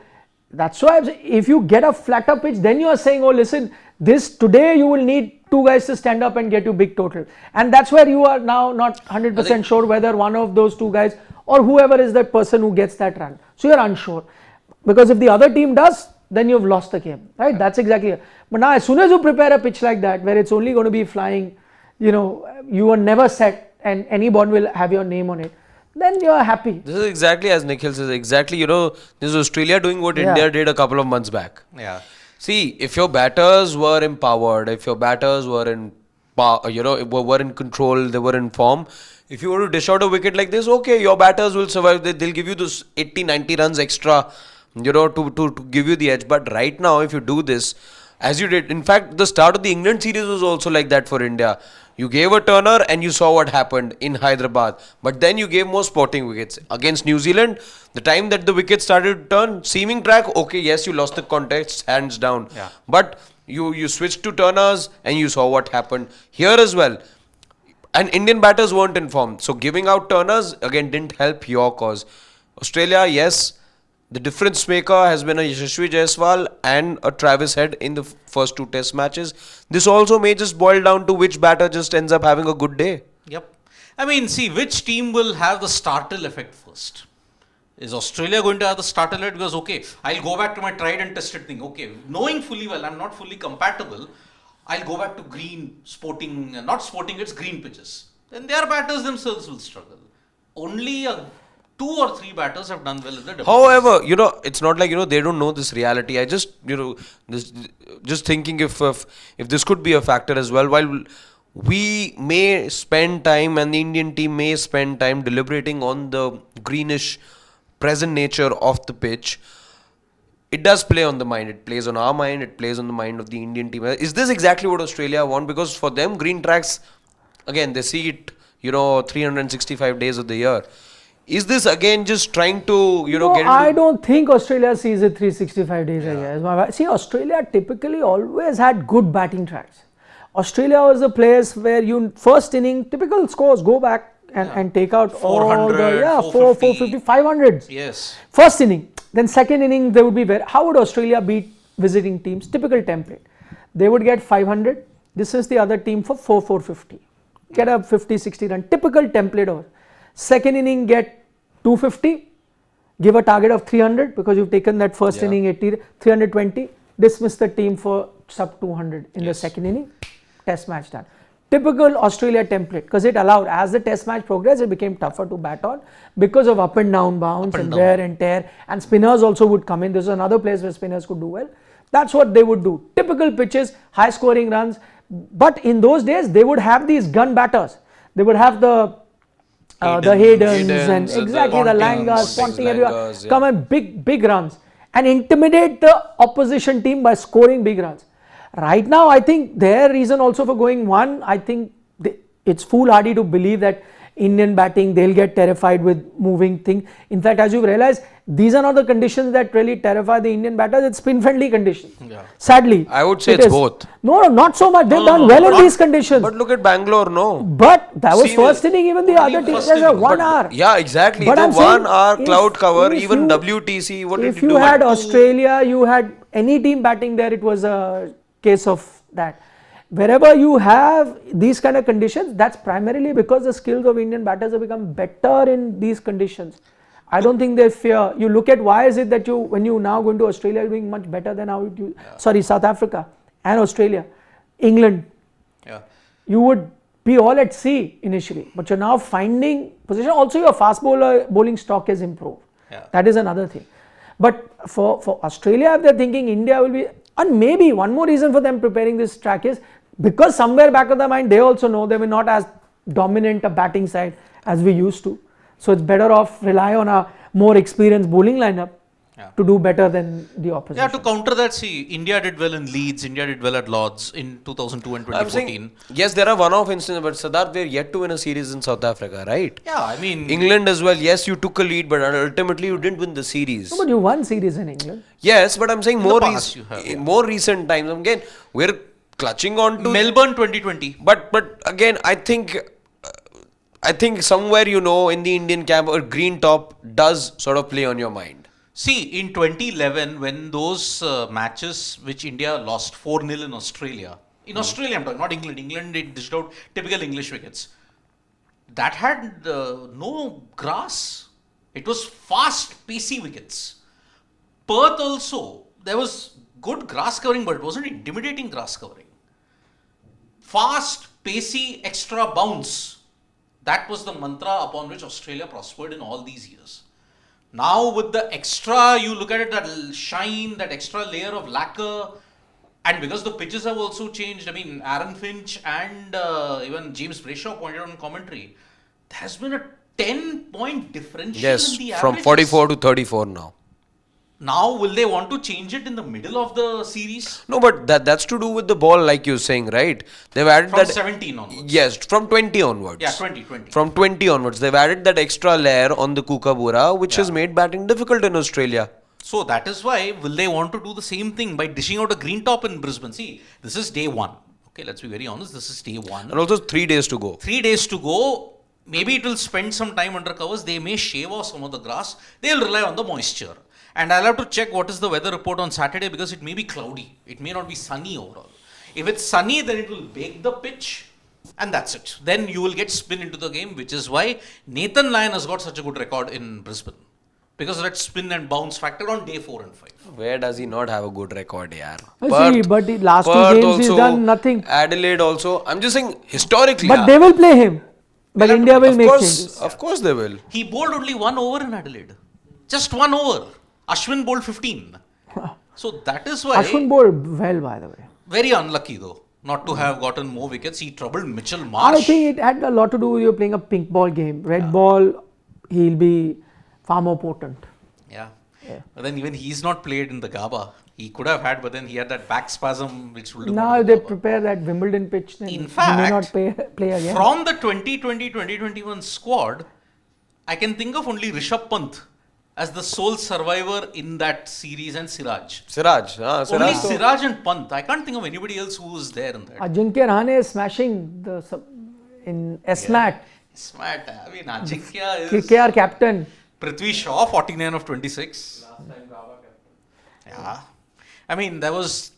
That's why I'm saying, if you get a flatter pitch, then you are saying, oh listen, this today you will need two guys to stand up and get you big total. And that's where you are now not 100% sure whether one of those two guys or whoever is that person who gets that run. So you're unsure. Because if the other team does, then you've lost the game, right? That's exactly it. But now as soon as you prepare a pitch like that, where it's only going to be flying, you are never set and any ball will have your name on it, then you are happy. This is exactly as Nikhil says, exactly, this is Australia doing what India did a couple of months back. Yeah. See, if your batters were empowered, if your batters were in, were in control, they were in form, if you were to dish out a wicket like this, okay, your batters will survive. They'll give you those 80, 90 runs extra, to give you the edge. But right now, if you do this, as you did, in fact, the start of the England series was also like that for India. You gave a turner and you saw what happened in Hyderabad. But then you gave more sporting wickets. Against New Zealand, the time that the wickets started to turn, seaming track, okay, yes, you lost the contest, hands down. Yeah. But you switched to turners and you saw what happened here as well. And Indian batters weren't informed. So giving out turners, again, didn't help your cause. Australia, yes, the difference maker has been a Yashasvi Jaiswal and a Travis Head in the first two test matches. This also may just boil down to which batter just ends up having a good day. Yep. I mean, see, which team will have the startle effect first? Is Australia going to have the startle effect? Because, okay, I'll go back to my tried and tested thing. Okay, knowing fully well, I'm not fully compatible. I'll go back to green, not sporting, it's green pitches. Then their batters themselves will struggle. Only 2 or 3 batters have done well in the double. However, it's not like, they don't know this reality. I just, just thinking if this could be a factor as well. While we may spend time and the Indian team may spend time deliberating on the greenish present nature of the pitch, it does play on the mind. It plays on our mind. It plays on the mind of the Indian team. Is this exactly what Australia want? Because for them, green tracks, again, they see it, 365 days of the year. Is this again just trying to, get into... I don't think Australia sees it 365 days a year. See, Australia typically always had good batting tracks. Australia was a place where first inning, typical scores, go back and take out 400, all the 450, 500s. Yes. First inning. Then second inning, they would be how would Australia beat visiting teams? Typical template. They would get 500. This is the other team for 450. Get a 50, 60 run. Typical template over. Second inning, get 250. Give a target of 300 because you've taken that first inning 80, 320. Dismiss the team for sub 200 in the second inning. Test match done. Typical Australia template because it allowed, as the test match progressed, it became tougher to bat on because of up and down bounce and wear and tear, and spinners also would come in. This is another place where spinners could do well. That's what they would do. Typical pitches, high scoring runs. But in those days, they would have these gun batters. They would have the Haydens and exactly the Langas, Ponting, everyone come and big runs and intimidate the opposition team by scoring big runs. Right now, I think their reason also for going one, I think it's foolhardy to believe that Indian batting, they'll get terrified with moving thing. In fact, as you've realized, these are not the conditions that really terrify the Indian batters, it's spin-friendly conditions. Yeah. Sadly. I would say it's both. No, not so much. They've done well in these conditions. But look at Bangalore, no. But that was first inning, even the other teams, there's a 1 hour. Yeah, exactly. The 1 hour cloud cover, even WTC, what did you do? If you had Australia, you had any team batting there, it was a case of that. Wherever you have these kind of conditions, that's primarily because the skills of Indian batters have become better in these conditions. I don't think they fear. You look at why is it that when you now go into Australia, you're doing much better than how you, South Africa and Australia, England. Yeah. You would be all at sea initially, but you're now finding position. Also, your fast bowling stock has improved. Yeah. That is another thing. But for Australia, if they're thinking India will be, and maybe one more reason for them preparing this track is because somewhere back of their mind, they also know they were not as dominant a batting side as we used to. So it's better off rely on a more experienced bowling lineup Yeah. to do better than the opposition. Yeah, to counter that, see, India did well in Leeds, India did well at Lords in 2002 and I'm 2014. saying, yes, there are one-off instances, but Siddharth, we're yet to win a series in South Africa, right? Yeah, I mean, England as well, yes, you took a lead, but ultimately you didn't win the series. No, but you won series in England. Yes, but I'm saying the past you have, yeah. more recent times. Again, we're clutching on to Melbourne 2020. But again, I think somewhere, in the Indian camp, a green top does sort of play on your mind. See, in 2011, when those matches which India lost 4-0 in Australia, Australia I'm talking, not England. England, they dished out typical English wickets. That had no grass. It was fast, pacey wickets. Perth also, there was good grass covering, but it wasn't intimidating grass covering. Fast, pacey, extra bounce. That was the mantra upon which Australia prospered in all these years. Now with the extra, you look at it, that shine, that extra layer of lacquer, and because the pitches have also changed, I mean, Aaron Finch and even James Brayshaw pointed out in commentary, there has been a 10-point differential Yes, in the from averages. 44 to 34 now. Now, will they want to change it in the middle of the series? No, but that's to do with the ball, like you're saying, right? They've added From that. 17 onwards. Yes, from 20 onwards. Yeah, 20. From 20 onwards, they've added that extra layer on the Kookaburra, which has made batting difficult in Australia. So that is why, will they want to do the same thing by dishing out a green top in Brisbane? See, this is day one. Okay, let's be very honest, this is day one. And also 3 days to go. 3 days to go. Maybe it will spend some time under covers. They may shave off some of the grass. They'll rely on the moisture. And I'll have to check what is the weather report on Saturday because it may be cloudy. It may not be sunny overall. If it's sunny, then it will bake the pitch. And that's it. Then you will get spin into the game, which is why Nathan Lyon has got such a good record in Brisbane. Because of that spin and bounce factor on day 4 and 5. Where does he not have a good record, yaar? See, but the last 2 Perth games he's also, done nothing. Adelaide also. I'm just saying, historically. But they will play him. But India will make changes. Of course they will. He bowled only 1 over in Adelaide. Just 1 over. Ashwin bowled 15. So that is why... Ashwin bowled well, by the way. Very unlucky though, not to have gotten more wickets. He troubled Mitchell Marsh. I think it had a lot to do with you playing a pink ball game. Red ball, he'll be far more potent. Yeah. But then even he's not played in the GABBA. He could have had, but then he had that back spasm which will do. Now if they prepare that Wimbledon pitch, then In he fact, may not play again. From the 2020-2021 squad, I can think of only Rishabh Pant as the sole survivor in that series and Siraj. Siraj. Only Siraj and Pant. I can't think of anybody else who was there in that. Ajinkya Rahane is smashing in SMAT. Smart. I mean, Ajinkya is... KKR captain. Prithvi Shaw, 49 of 26. Last time GABBA captain. Yeah. I mean, there was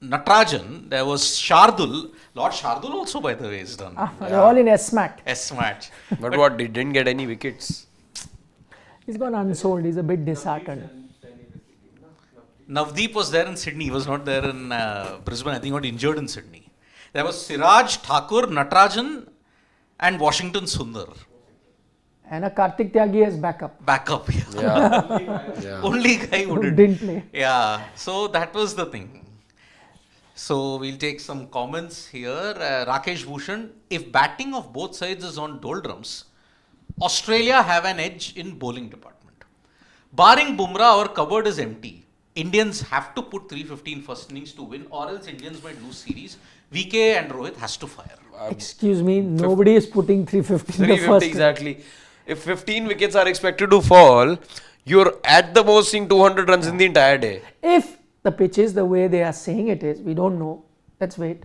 Natarajan, there was Shardul. Lord Shardul also, by the way, is done. They're all in SMAT. S-match. But what, he didn't get any wickets. He's gone unsold. He's a bit disheartened. Navdeep was there in Sydney. He was not there in Brisbane. I think he got injured in Sydney. There was Siraj, Thakur, Natarajan and Washington Sundar. And a Kartik Tyagi as backup. Backup. Yeah. Only guy who Didn't play. Yeah. So that was the thing. So we'll take some comments here. Rakesh Bhushan, if batting of both sides is on doldrums, Australia have an edge in bowling department. Barring BUMRAH, our cupboard is empty. Indians have to put 350 in first innings to win, or else Indians might lose series. VK and Rohit has to fire. Excuse me, nobody is putting 350 in the 350 first. exactly. If 15 wickets are expected to fall, you're at the most seeing 200 runs in the entire day. If the pitch is the way they are saying it is, we don't know. Let's wait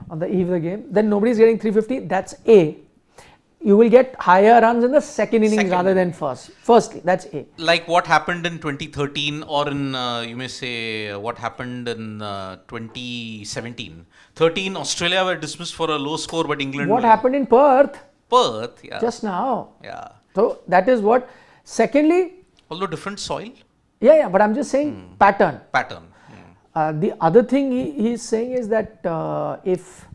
on the eve of the game. Then nobody is getting 350. That's A. You will get higher runs in the second innings rather than first. Firstly, that's A. Like what happened in 2013 or in, you may say, what happened in 2017. 13, Australia were dismissed for a low score, but England... What happened in Perth? Perth, yeah. Just now. Yeah. So that is what. Secondly... Although different soil. Yeah, but I'm just saying pattern. Pattern. The other thing he is saying is that if,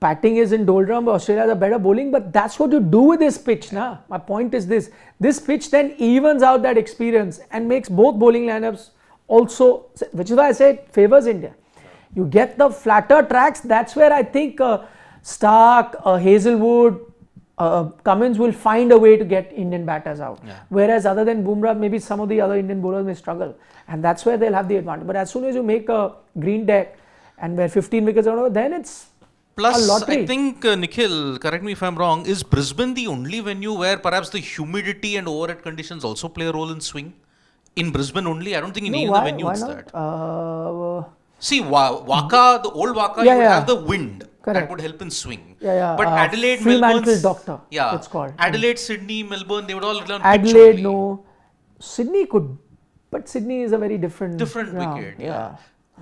batting is in doldrum, Australia has a better bowling, but that's what you do with this pitch. Nah? My point is this. This pitch then evens out that experience and makes both bowling lineups also, which is why I say it favors India. You get the flatter tracks, that's where I think Stark, Hazelwood, Cummins will find a way to get Indian batters out. Yeah. Whereas other than Bumrah, maybe some of the other Indian bowlers may struggle. And that's where they'll have the advantage. But as soon as you make a green deck and where 15 wickets are over, then it's Plus, a lottery. I think, Nikhil, correct me if I'm wrong, is Brisbane the only venue where perhaps the humidity and overhead conditions also play a role in swing? In Brisbane only? I don't think in any other venue why it's not? that. See, Waka, the old Waka, Yeah, you would yeah. have the wind. Correct. That would help in swing. Yeah. But Adelaide, Fremantle Melbourne, Doctor, yeah, it's called. Adelaide, Sydney, Melbourne, they would all learn Adelaide, no. Sydney could, but Sydney is a very different ground. wicket. Yeah.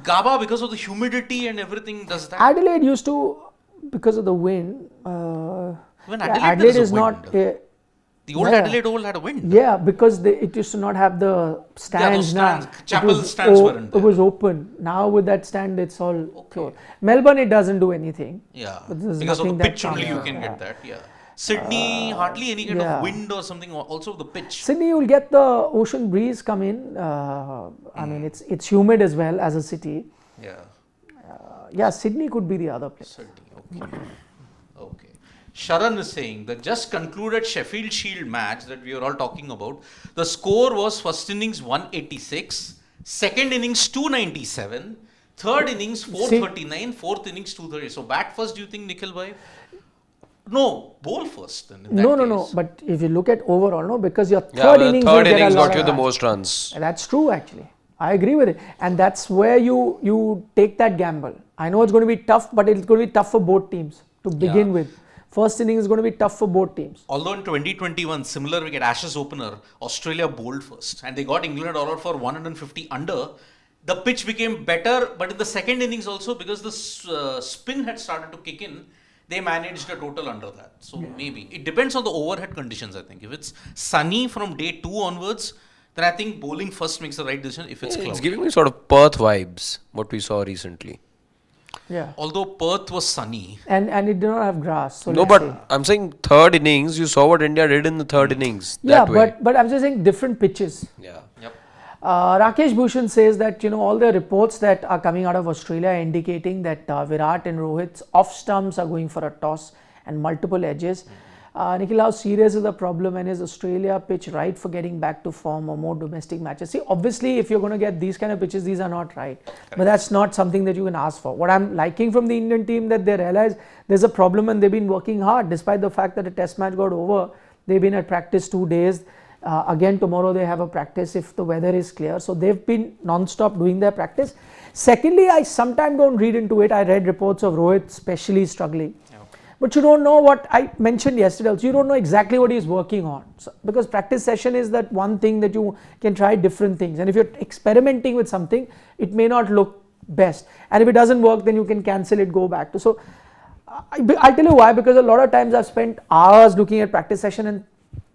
GABBA, because of the humidity and everything, does that. Adelaide used to, because of the wind. When Yeah, Adelaide, Adelaide there is a not. wind. The old yeah. Adelaide Oval had a wind. Yeah, because it used to not have the stands. stands. Now. Chapel It was stands weren't there. It was open. Now with that stand, it's all closed. Melbourne, it doesn't do anything. Yeah, But there's because of the nothing that pitch only you counts. can get that. Yeah. Sydney, hardly any kind yeah. of wind or something, also the pitch. Sydney, you'll get the ocean breeze come in. I mean, it's humid as well as a city. Yeah. Yeah, Sydney could be the other place. Sydney, okay. Okay. Sharan is saying the just concluded Sheffield Shield match that we were all talking about, the score was first innings 186, second innings 297, third innings 439, fourth innings 230. So bat first, do you think, Nikhil bhai? No, bowl first. Then in that No. case. But if you look at overall, no, because your Yeah, third the innings third will get innings a lot got you of the runs. most runs. That's true, actually. I agree with it, and that's where you take that gamble. I know it's going to be tough, but it's going to be tough for both teams to begin with. First inning is going to be tough for both teams. Although in 2021, similar wicket, Ashes opener, Australia bowled first and they got England all out for 150 under. The pitch became better, but in the second innings also, because the spin had started to kick in, they managed a total under that. So maybe. It depends on the overhead conditions, I think. If it's sunny from day 2 onwards, then I think bowling first makes the right decision. If it's cloudy. It's giving me sort of Perth vibes, what we saw recently. Yeah. Although Perth was sunny. And it did not have grass. So No, let's but see. I'm saying third innings, you saw what India did in the third innings. Yeah, That way. but I'm just saying different pitches. Yeah. Yep. Rakesh Bhushan says that all the reports that are coming out of Australia are indicating that Virat and Rohit's off stumps are going for a toss and multiple edges. Nikhil, how serious is the problem, and is Australia pitch right for getting back to form or more domestic matches? See, obviously, if you're going to get these kind of pitches, these are not right. But that's not something that you can ask for. What I'm liking from the Indian team that they realize there's a problem and they've been working hard despite the fact that the test match got over. They've been at practice 2 days. Again, tomorrow they have a practice if the weather is clear. So they've been non-stop doing their practice. Secondly, I sometimes don't read into it. I read reports of Rohit especially struggling. But you don't know what I mentioned yesterday also. You don't know exactly what he's working on. So, because practice session is that one thing that you can try different things. And if you're experimenting with something, it may not look best. And if it doesn't work, then you can cancel it, go back to. So I'll tell you why. Because a lot of times I've spent hours looking at practice session and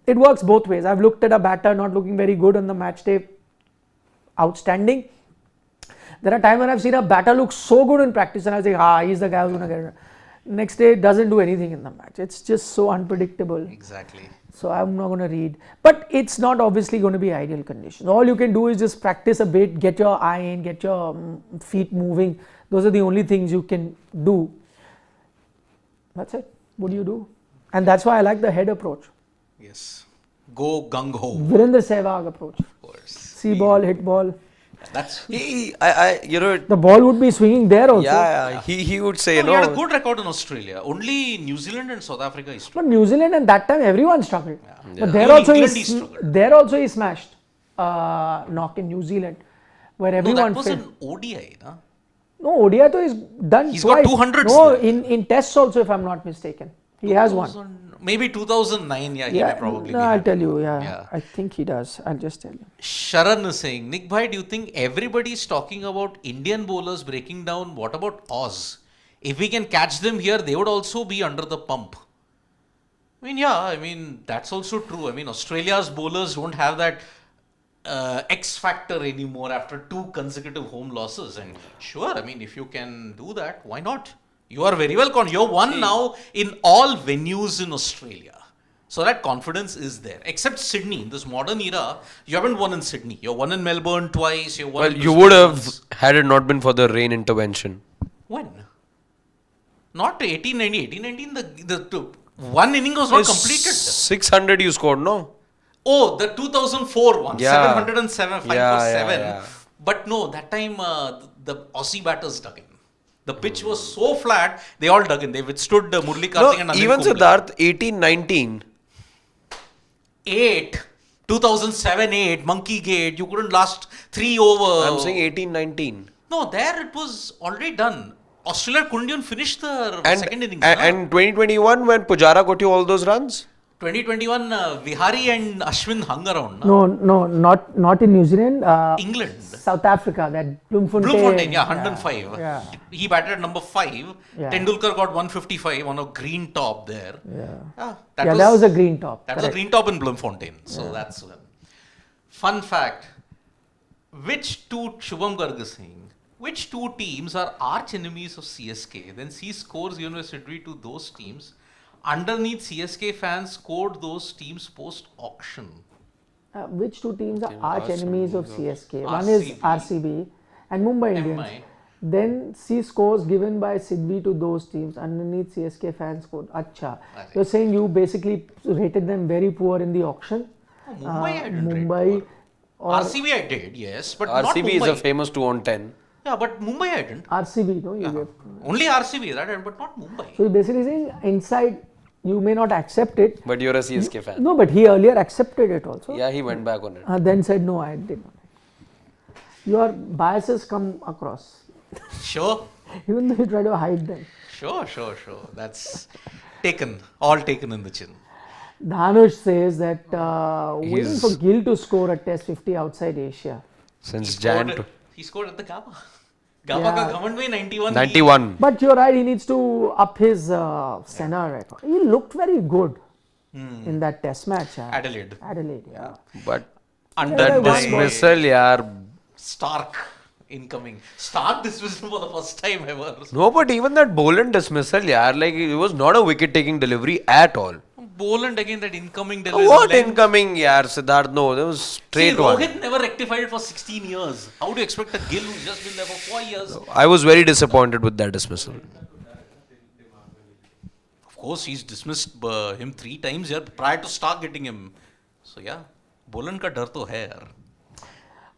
it works both ways. I've looked at a batter not looking very good on the match day, outstanding. There are times when I've seen a batter look so good in practice and I say, he's the guy who's going to get it. Next day it doesn't do anything in the match. It's just so unpredictable. Exactly. So I'm not going to read. But it's not obviously going to be ideal conditions. All you can do is just practice a bit, get your eye in, get your feet moving. Those are the only things you can do. That's it. What do you do? And that's why I like the head approach. Yes. Go gung-ho. Virendra Sehwag approach. Of course. See ball, hit ball. That's... The ball would be swinging there also. Yeah. He would say, he had a good record in Australia. Only New Zealand and South Africa is But New Zealand and that time everyone struggled. Yeah. But there Even also England he he struggled. there also he smashed knock in New Zealand, where everyone that was failed. an ODI, na? No, ODI though is done He's got twice. 200s No, there. in tests also, if I'm not mistaken, he has one. Maybe 2009, he may probably no, be. I'll tell you. Yeah. I think he does. I'll just tell you. Sharan is saying, Nick bhai, do you think everybody is talking about Indian bowlers breaking down? What about Oz? If we can catch them here, they would also be under the pump. I mean, that's also true. I mean, Australia's bowlers don't have that X factor anymore after 2 consecutive home losses. And sure, I mean, if you can do that, why not? You are very well You're won now in all venues in Australia. So that confidence is there. Except Sydney. In this modern era, you haven't won in Sydney. You've won in Melbourne twice. You would have had it not been for the rain intervention. When? Not 1890. 1819, the One inning was not completed. 600 you scored, no? Oh, the 2004 one, Yeah. 707, 5 Yeah, for yeah, 7. yeah. But no, that time the Aussie batters dug in. The pitch was so flat, they all dug in. They withstood Murli No, Karthik and Anil even Kumble. Siddharth, 18-19. 2007, 8, Monkey Gate, you couldn't last 3 over. I'm saying 18-19. No, there it was already done. Australia couldn't even finish the second innings. And 2021 when Pujara got you all those runs? 2021, Vihari and Ashwin hung around. No, not in New Zealand. England. South Africa, that Bloemfontein. Bloemfontein, yeah, 105. Yeah. He batted at number 5. Yeah. Tendulkar got 155 on a green top there. Yeah. That That was a green top. That was a green top in Bloemfontein. So that's one. Fun fact. Which two, Shubham Garg is saying, which two teams are arch enemies of CSK? Then C scores University to those teams. Underneath, CSK fans scored those teams post-auction. Which two teams are arch enemies of CSK? One RCB. is RCB and Mumbai Indians. MI. Then C scores given by Sidvi to those teams. Underneath, CSK fans scored. Acha. Right. You're saying you basically rated them very poor in the auction? Oh, Mumbai I didn't rate Mumbai poor. or RCB I did, yes, but not RCB Mumbai. is a famous 2 on 10. Yeah, but Mumbai I didn't. RCB, no? You Yeah. gave. Only RCB, right? But not Mumbai. So you're basically saying inside you may not accept it. But you're a CSK fan. No, but he earlier accepted it also. Yeah, he went back on it. Then said no, I did not. Your biases come across, Sure. even though you try to hide them. Sure. That's all taken in the chin. Dhanush says that waiting He's- for Gill to score a test 50 outside Asia. Since Jan to He scored at the GABBA. GABBA Yeah. ka government mein 91. 91. But you're right, he needs to up his center record. He looked very good in that test match. Adelaide. Adelaide, yeah. But Under that my dismissal, yaar. Stark incoming. Stark dismissal for the first time ever. No, but even that Boland dismissal, yaar, like it was not a wicket-taking delivery at all. Boland again, that incoming delivery. What length. incoming, yaar, Siddharth? No, that was See, straight one. Rohit never rectified it for 16 years. How do you expect a Gill who's just been there for 4 years? I was very disappointed with that dismissal. Of course, he's dismissed him 3 times here prior to Stark getting him. So yeah, Boland ka dar to hai yaar.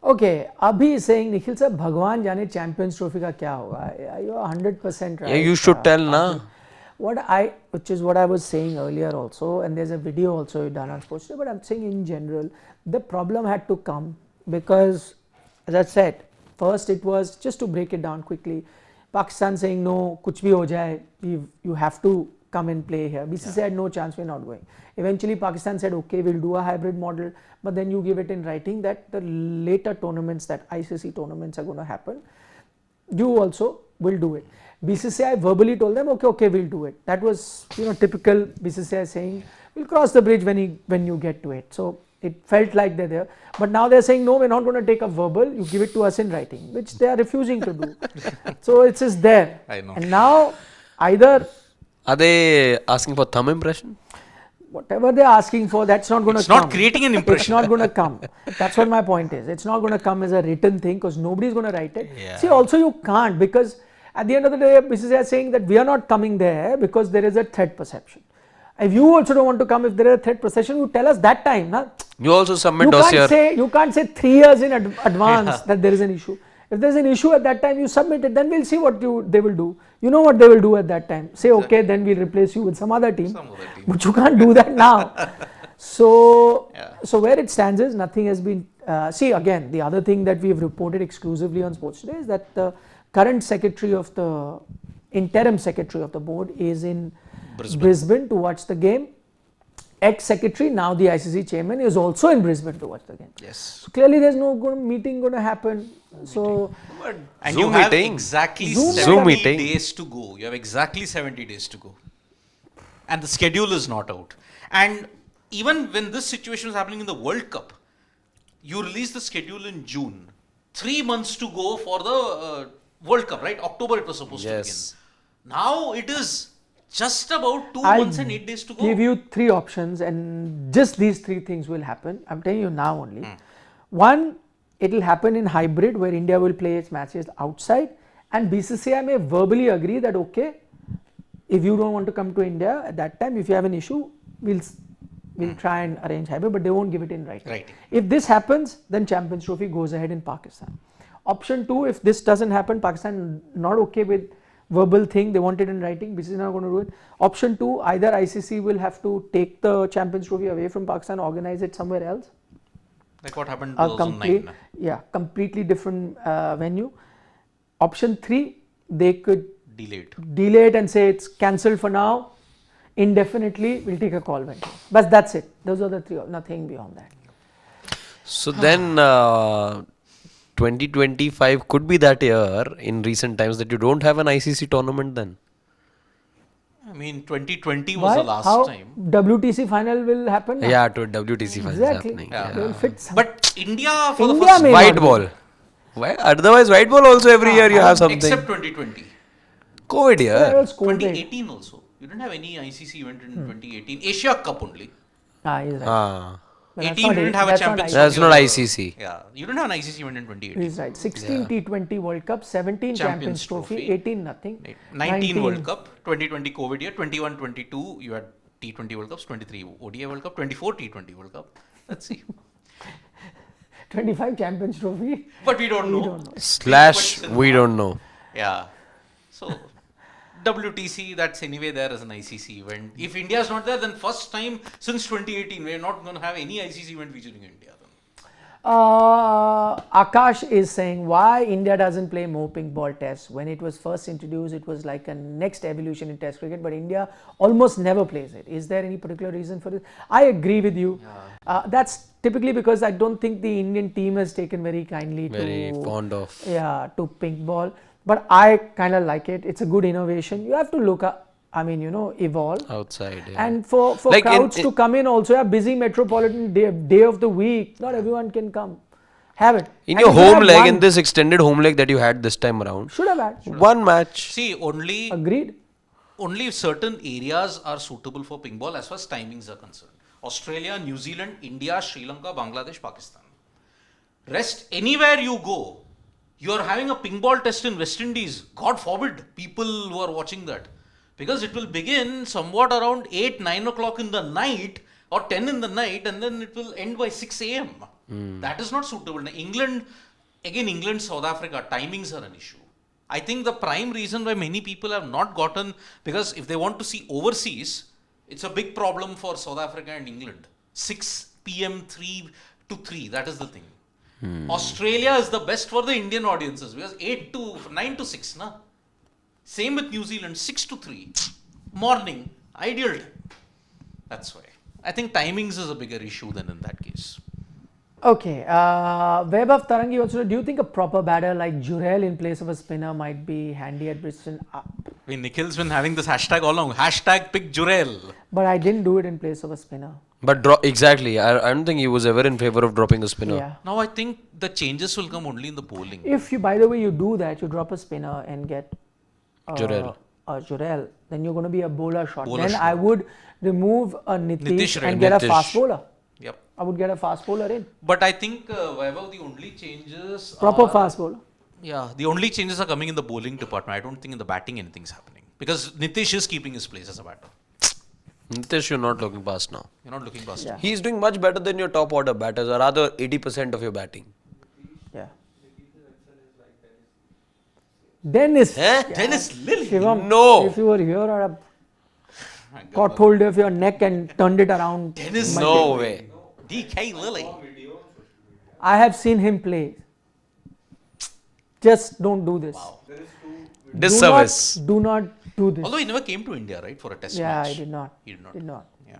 Okay, Abhi is saying, Nikhil sir, Bhagwan jane Champions Trophy ka kya hoga? You are 100% right. Yeah, you should tell, na. Which is what I was saying earlier also, and there's a video also you done on Sports Day, but I'm saying in general, the problem had to come because, as I said, first it was, just to break it down quickly, Pakistan saying no, kuch bhi ho jaye, you have to come and play here. BCCI had no chance, we're not going. Eventually Pakistan said, okay, we'll do a hybrid model, but then you give it in writing that the later tournaments, that ICC tournaments are going to happen, you also will do it. BCCI verbally told them, okay, we'll do it. That was, typical BCCI saying, we'll cross the bridge when you get to it. So it felt like they're there. But now they're saying, no, we're not going to take a verbal, you give it to us in writing, which they are refusing to do. So it's just there. I know. And now either Are they asking for thumb impression? whatever they're asking for, that's not going to come. It's not creating an impression. It's not going to come. That's what my point is. It's not going to come as a written thing because nobody's going to write it. Yeah. See, also you can't, because at the end of the day, BCCI is saying that we are not coming there because there is a threat perception. If you also don't want to come, if there is a threat perception, you tell us that time. Na? You also submit dossier. You can't say 3 years in advance that there is an issue. If there's an issue at that time, you submit it, then we'll see what they will do. You know what they will do at that time. Say, okay, then we'll replace you with some other team. But you can't do that now. So where it stands is nothing has been, see again, the other thing that we've reported exclusively on Sports Today is that the current interim secretary of the board is in Brisbane to watch the game. Ex-secretary, now the ICC chairman, is also in Brisbane to watch the game. Yes. So clearly there's no meeting going to happen. So And Zoom you have meeting. exactly Zoom 70 meeting. days to go. You have exactly 70 days to go. And the schedule is not out. And even when this situation was happening in the World Cup, you released the schedule in June. 3 months to go for the World Cup, right? October it was supposed Yes. to begin. Now it is just about 2 I'll months and 8 days to go. give you 3 options and just these 3 things will happen. I'm telling you now only. One, it will happen in hybrid where India will play its matches outside and BCCI may verbally agree that okay, if you don't want to come to India at that time, if you have an issue, we'll try and arrange hybrid, but they won't give it in writing. Right. If this happens, then Champions Trophy goes ahead in Pakistan. Option 2, if this doesn't happen, Pakistan not okay with verbal thing, they want it in writing, BCCI is not going to do it. Option 2, either ICC will have to take the Champions Trophy away from Pakistan, organize it somewhere else. Like what happened in 2009. Completely different venue. Option 3, they could delay it and say it's cancelled for now, indefinitely, we'll take a call when. But that's it. Those are the 3, nothing beyond that. So then 2025 could be that year in recent times that you don't have an ICC tournament then. I mean, 2020 was the last time. WTC final will happen now. Yeah, to WTC final is happening. They will fit some. But India for India the first may White not ball. Why? Otherwise, white ball also every year you have something. Except 2020. COVID year. Yeah, it was COVID. 2018 also. You didn't have any ICC event in 2018. Asia Cup only. He's right. But 18 you didn't have a Champions That's not Trophy. ICC. Yeah, you didn't have an ICC event in 2018. He's right. 16 T20 World Cup, 17 Champions Trophy, 18 nothing. 19 World Cup, 2020 COVID year, 21, 22 you had T20 World Cups, 23 ODI World Cup, 24 T20 World Cup. Let's see. 25 Champions Trophy. But we don't know. / we don't know. Yeah. So WTC, that's anyway there as an ICC event. If India is not there, then first time since 2018, we're not going to have any ICC event featuring India. Akash is saying why India doesn't play more pink ball tests. When it was first introduced, it was like a next evolution in test cricket, but India almost never plays it. Is there any particular reason for this? I agree with you. That's typically because I don't think the Indian team has taken very kindly to pink ball. But I kind of like it. It's a good innovation. You have to look up, evolve. Outside, And for like crowds to come in also, a busy metropolitan day of the week, not everyone can come. Have it. In your home leg, in this extended home leg that you had this time around. Should have had. One match. See, Agreed. Only certain areas are suitable for ping ball as far as timings are concerned. Australia, New Zealand, India, Sri Lanka, Bangladesh, Pakistan. Rest, anywhere you go, you are having a ping ball test in West Indies. God forbid people who are watching that. Because it will begin somewhat around 8, 9 o'clock in the night or 10 in the night and then it will end by 6 a.m. That is not suitable. Now, England, South Africa, timings are an issue. I think the prime reason why many people have not gotten, because if they want to see overseas, it's a big problem for South Africa and England. 6 p.m. 3 to 3, that is the thing. Australia is the best for the Indian audiences because 9 to 6, na? Same with New Zealand, 6 to 3. Morning, ideal. That's why. I think timings is a bigger issue than in that case. Okay. Vaibhav Tarangi also, do you think a proper batter like Jurel in place of a spinner might be handy at Brisbane? Nikhil's been having this hashtag all along. Hashtag pick Jurel. But I didn't do it in place of a spinner. But exactly. I don't think he was ever in favor of dropping a spinner. Yeah. Now I think the changes will come only in the bowling. If you, by the way, you do that, you drop a spinner and get Jurel, then you're going to be a bowler shot. Bowler shot. I would remove a Nitish and get a fast bowler. Yep. I would get a fast bowler in. But I think, Vaibhav, the only changes Proper fast bowler. Yeah, the only changes are coming in the bowling department. I don't think in the batting anything's happening. Because Nitish is keeping his place as a batter. Nitish, you're not looking past now. You're not looking past Yeah. him. He's doing much better than your top order batters, or rather 80% of your batting. Yeah. Dennis. Dennis Lilly. Shivam, No. if you were here, I'd have caught hold of your neck and turned it around. Dennis No way. DK Lilly. I have seen him play. Just don't do this. Wow. Disservice. Do not do this. Although he never came to India, right, for a test Yeah, match. I did not. He did not. Did not. Yeah.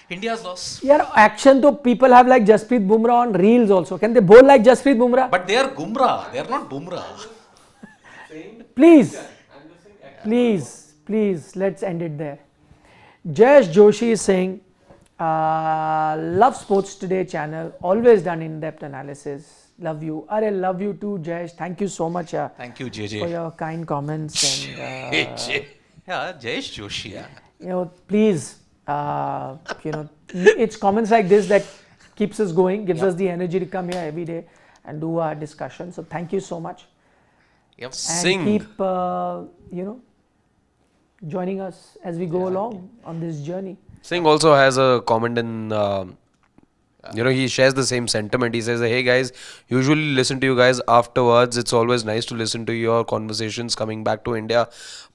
India's loss. Yeah, action though people have like Jasprit Bumrah on reels also. Can they bowl like Jasprit Bumrah? But they are Gumrah. They are not Bumrah. Please, please, let's end it there. Jayesh Joshi is saying, love Sports Today channel, always done in-depth analysis. Love you. I love you too, Jayesh. Thank you so much Thank you, JJ. for your kind comments. And, Yeah, Jayesh Joshi. Yeah. Please, it's comments like this that keeps us going, gives us the energy to come here every day and do our discussion. So thank you so much. Yep. And Sing. keep, joining us as we go along on this journey. Singh also has a comment in, he shares the same sentiment. He says, hey guys, usually listen to you guys afterwards. It's always nice to listen to your conversations coming back to India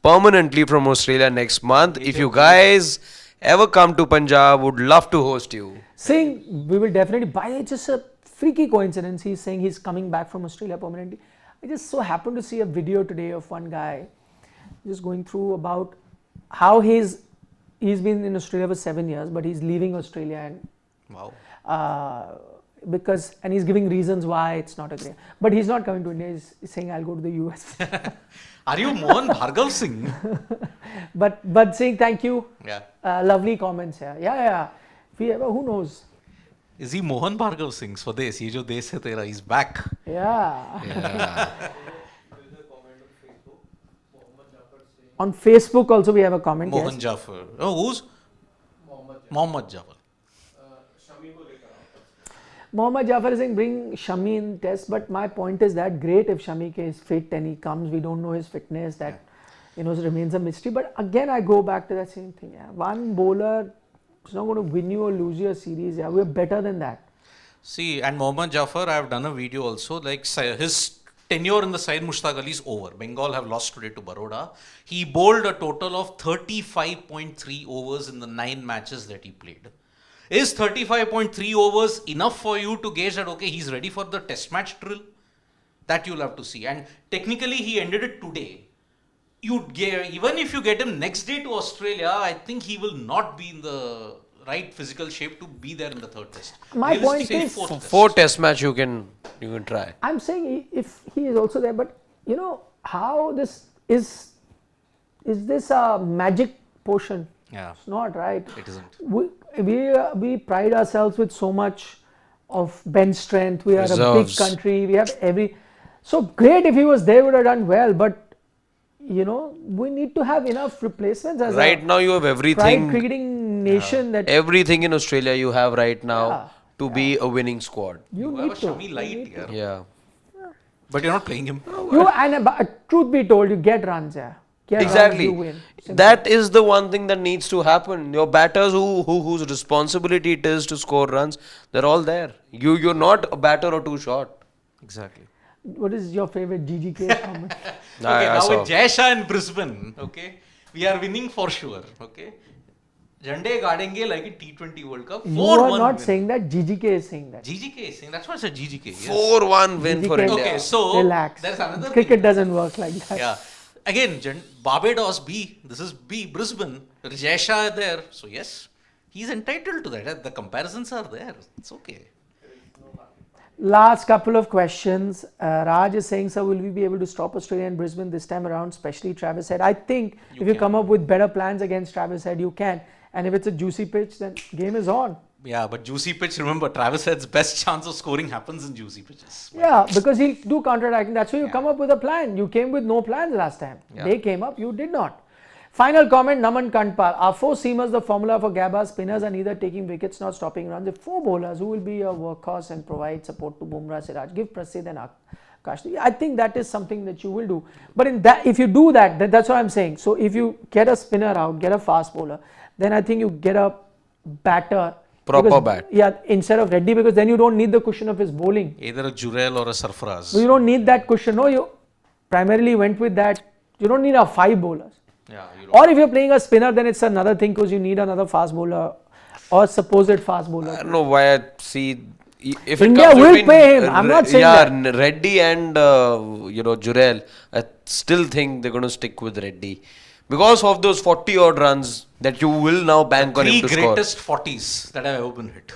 permanently from Australia next month. If you guys ever come to Punjab, would love to host you. Singh, we will definitely, it's just a freaky coincidence. He's saying he's coming back from Australia permanently. I just so happened to see a video today of one guy just going through about how he's been in Australia for 7 years, but he's leaving Australia and and he's giving reasons why it's not a great. But he's not coming to India. He's saying I'll go to the US. Are you Mohan Bhargav Singh? but Singh, thank you. Yeah. Lovely comments here. Yeah. If we ever, who knows? Is he Mohan Bhargav Singh? Swades, ye jo desh hai tera, he's back. Yeah. On Facebook also we have a comment. Mohan Jafar. Oh, who's? Mohammad Jafar. Mohammad Jafar is saying bring Shami in test, but my point is that great if Shami is fit and he comes, we don't know his fitness, that remains a mystery. But again I go back to that same thing. Yeah. One bowler is not going to win you or lose you a series. Yeah, we're better than that. See, and Mohammad Jafar, I have done a video also, like his tenure in the side Mushtaq Ali is over. Bengal have lost today to Baroda. He bowled a total of 35.3 overs in the 9 matches that he played. Is 35.3 overs enough for you to gauge that, okay, he's ready for the test match drill? That you'll have to see. And technically, he ended it today. Even if you get him next day to Australia, I think he will not be in the right physical shape to be there in the 3rd test. My point is, 4th test match you can try. I'm saying if he is also there, but how this is this a magic potion? Yeah. It's not, right? It isn't. We pride ourselves with so much of bench strength. We are a big country. We have so great if he was there, would have done well, but we need to have enough replacements as right now you have everything. Pride cricketing nation that everything in Australia you have right now to be a winning squad. You have need a to. Shami light here. Yeah. But you're not playing him. Truth be told, you get runs, Exactly. You win. That is the one thing that needs to happen. Your batters whose responsibility it is to score runs, they're all there. You're not a batter or two short. Exactly. What is your favorite GGK comment? Okay, now with Jaisha in Brisbane, okay, we are winning for sure, okay. Jande gaadenge like a T20 World Cup. 4-1 You are not win. saying that, GGK is saying that. GGK is saying, that's what I said, GGK. Yes. 4-1 win for GGK. India. Okay, so Relax. there's another Cricket thing. doesn't work like that. Yeah. Again, Barbados B, this is B, Brisbane, Jaisha there. So yes, he's entitled to that. The comparisons are there. It's okay. Last couple of questions. Raj is saying, sir, will we be able to stop Australia and Brisbane this time around, especially Travis Head? I think if you come up with better plans against Travis Head, you can. And if it's a juicy pitch, then game is on. Yeah, but juicy pitch, remember, Travis Head's best chance of scoring happens in juicy pitches. Yeah, because he'll do counter-attacking. That's why you come up with a plan. You came with no plans last time. They came up, you did not. Final comment, Naman Kantpal. Are 4 seamers the formula for GABBA? Spinners are neither taking wickets nor stopping runs. If 4 bowlers, who will be a workhorse and provide support to BUMRAH, Siraj? Give Prasidh and AKASHDEEP. I think that is something that you will do. But if you do that, that's what I'm saying. So if you get a spinner out, get a fast bowler, then I think you get a batter. Proper bat. Yeah, instead of Reddy, because then you don't need the cushion of his bowling. Either a Jurel or a Sarfaraz. You don't need that cushion. No, you primarily went with that. You don't need a 5 bowlers. Yeah, Or if you're playing a spinner, then it's another thing because you need another fast bowler or supposed fast bowler. I don't know why I see. If India it comes will between, pay him. I'm not saying that. Reddy and Jurel, I still think they're going to stick with Reddy because of those 40 odd runs that you will now bank on him to 3 score. greatest 40s that have ever been hit.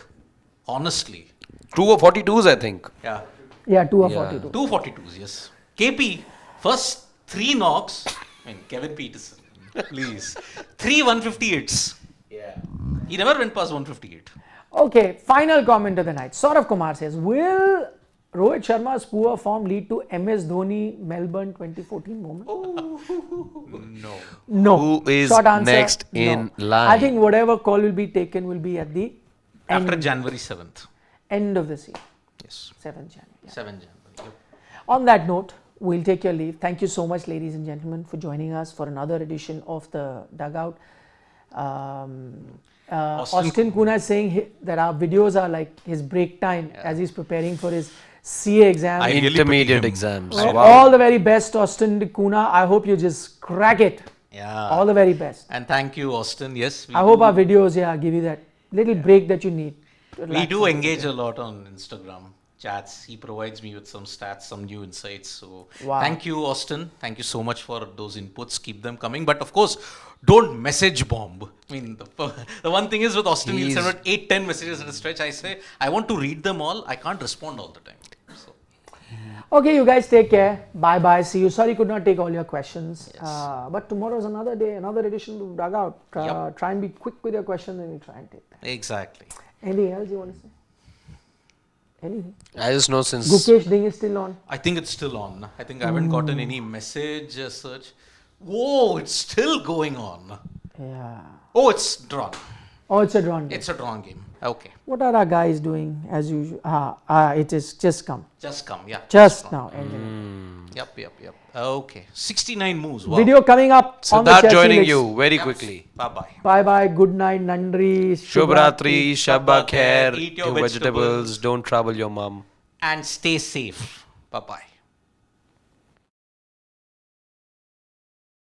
Honestly. 2 or 42s, I think. Yeah. Yeah, 2 or 42. 2 42s, yes. KP, first 3 knocks. I mean, Kevin Peterson, please. 3 158s. Yeah. He never went past 158. Okay, final comment of the night. Saurav Kumar says, will Rohit Sharma's poor form lead to MS Dhoni Melbourne 2014 moment? No. No. Who is Short answer, next in line? I think whatever call will be taken will be at the After January 7th. end of the season. Yes. 7th January. Yeah. 7 January. Yep. On that note, we'll take your leave. Thank you so much, ladies and gentlemen, for joining us for another edition of the Dugout. Austin Kuna is saying that our videos are like his break time as he's preparing for his CA exam. I really Intermediate pity him. exams. So Wow. all the very best, Austin Kuna. I hope you just crack it. Yeah. All the very best. And thank you, Austin. Yes, I hope our videos, give you that little break that you need. to we relax do from it. engage a lot on Instagram chats. He provides me with some stats, some new insights. So Wow. thank you, Austin. Thank you so much for those inputs. Keep them coming. But of course, don't message bomb. I mean, the one thing is with Austin, he'll send out 8-10 messages at a stretch. I say, I want to read them all. I can't respond all the time. So, Okay, you guys take care. Bye bye. See you. Sorry, could not take all your questions. But tomorrow is another day, another edition of Dugout. Try and be quick with your questions and we try and take them. exactly. Anything else you want to say? Anything? I just know since GUKESH thing is still on. I think it's still on. I think I haven't gotten any message as such. Whoa, it's still going on. Yeah. Oh, it's drawn. Oh, it's a drawn game. It's a drawn game. Okay. What are our guys doing as usual? It is just come. Just come. Yeah. Just come. now. ended. Yep. Okay. 69 moves. Wow. Video coming up on the Siddharth Chelsea joining list. you very quickly. Bye-bye. Bye bye. Good night. Nandri. Shubhratri, Shabba Khair, Eat your vegetables, don't trouble your mum. And stay safe. Bye-bye.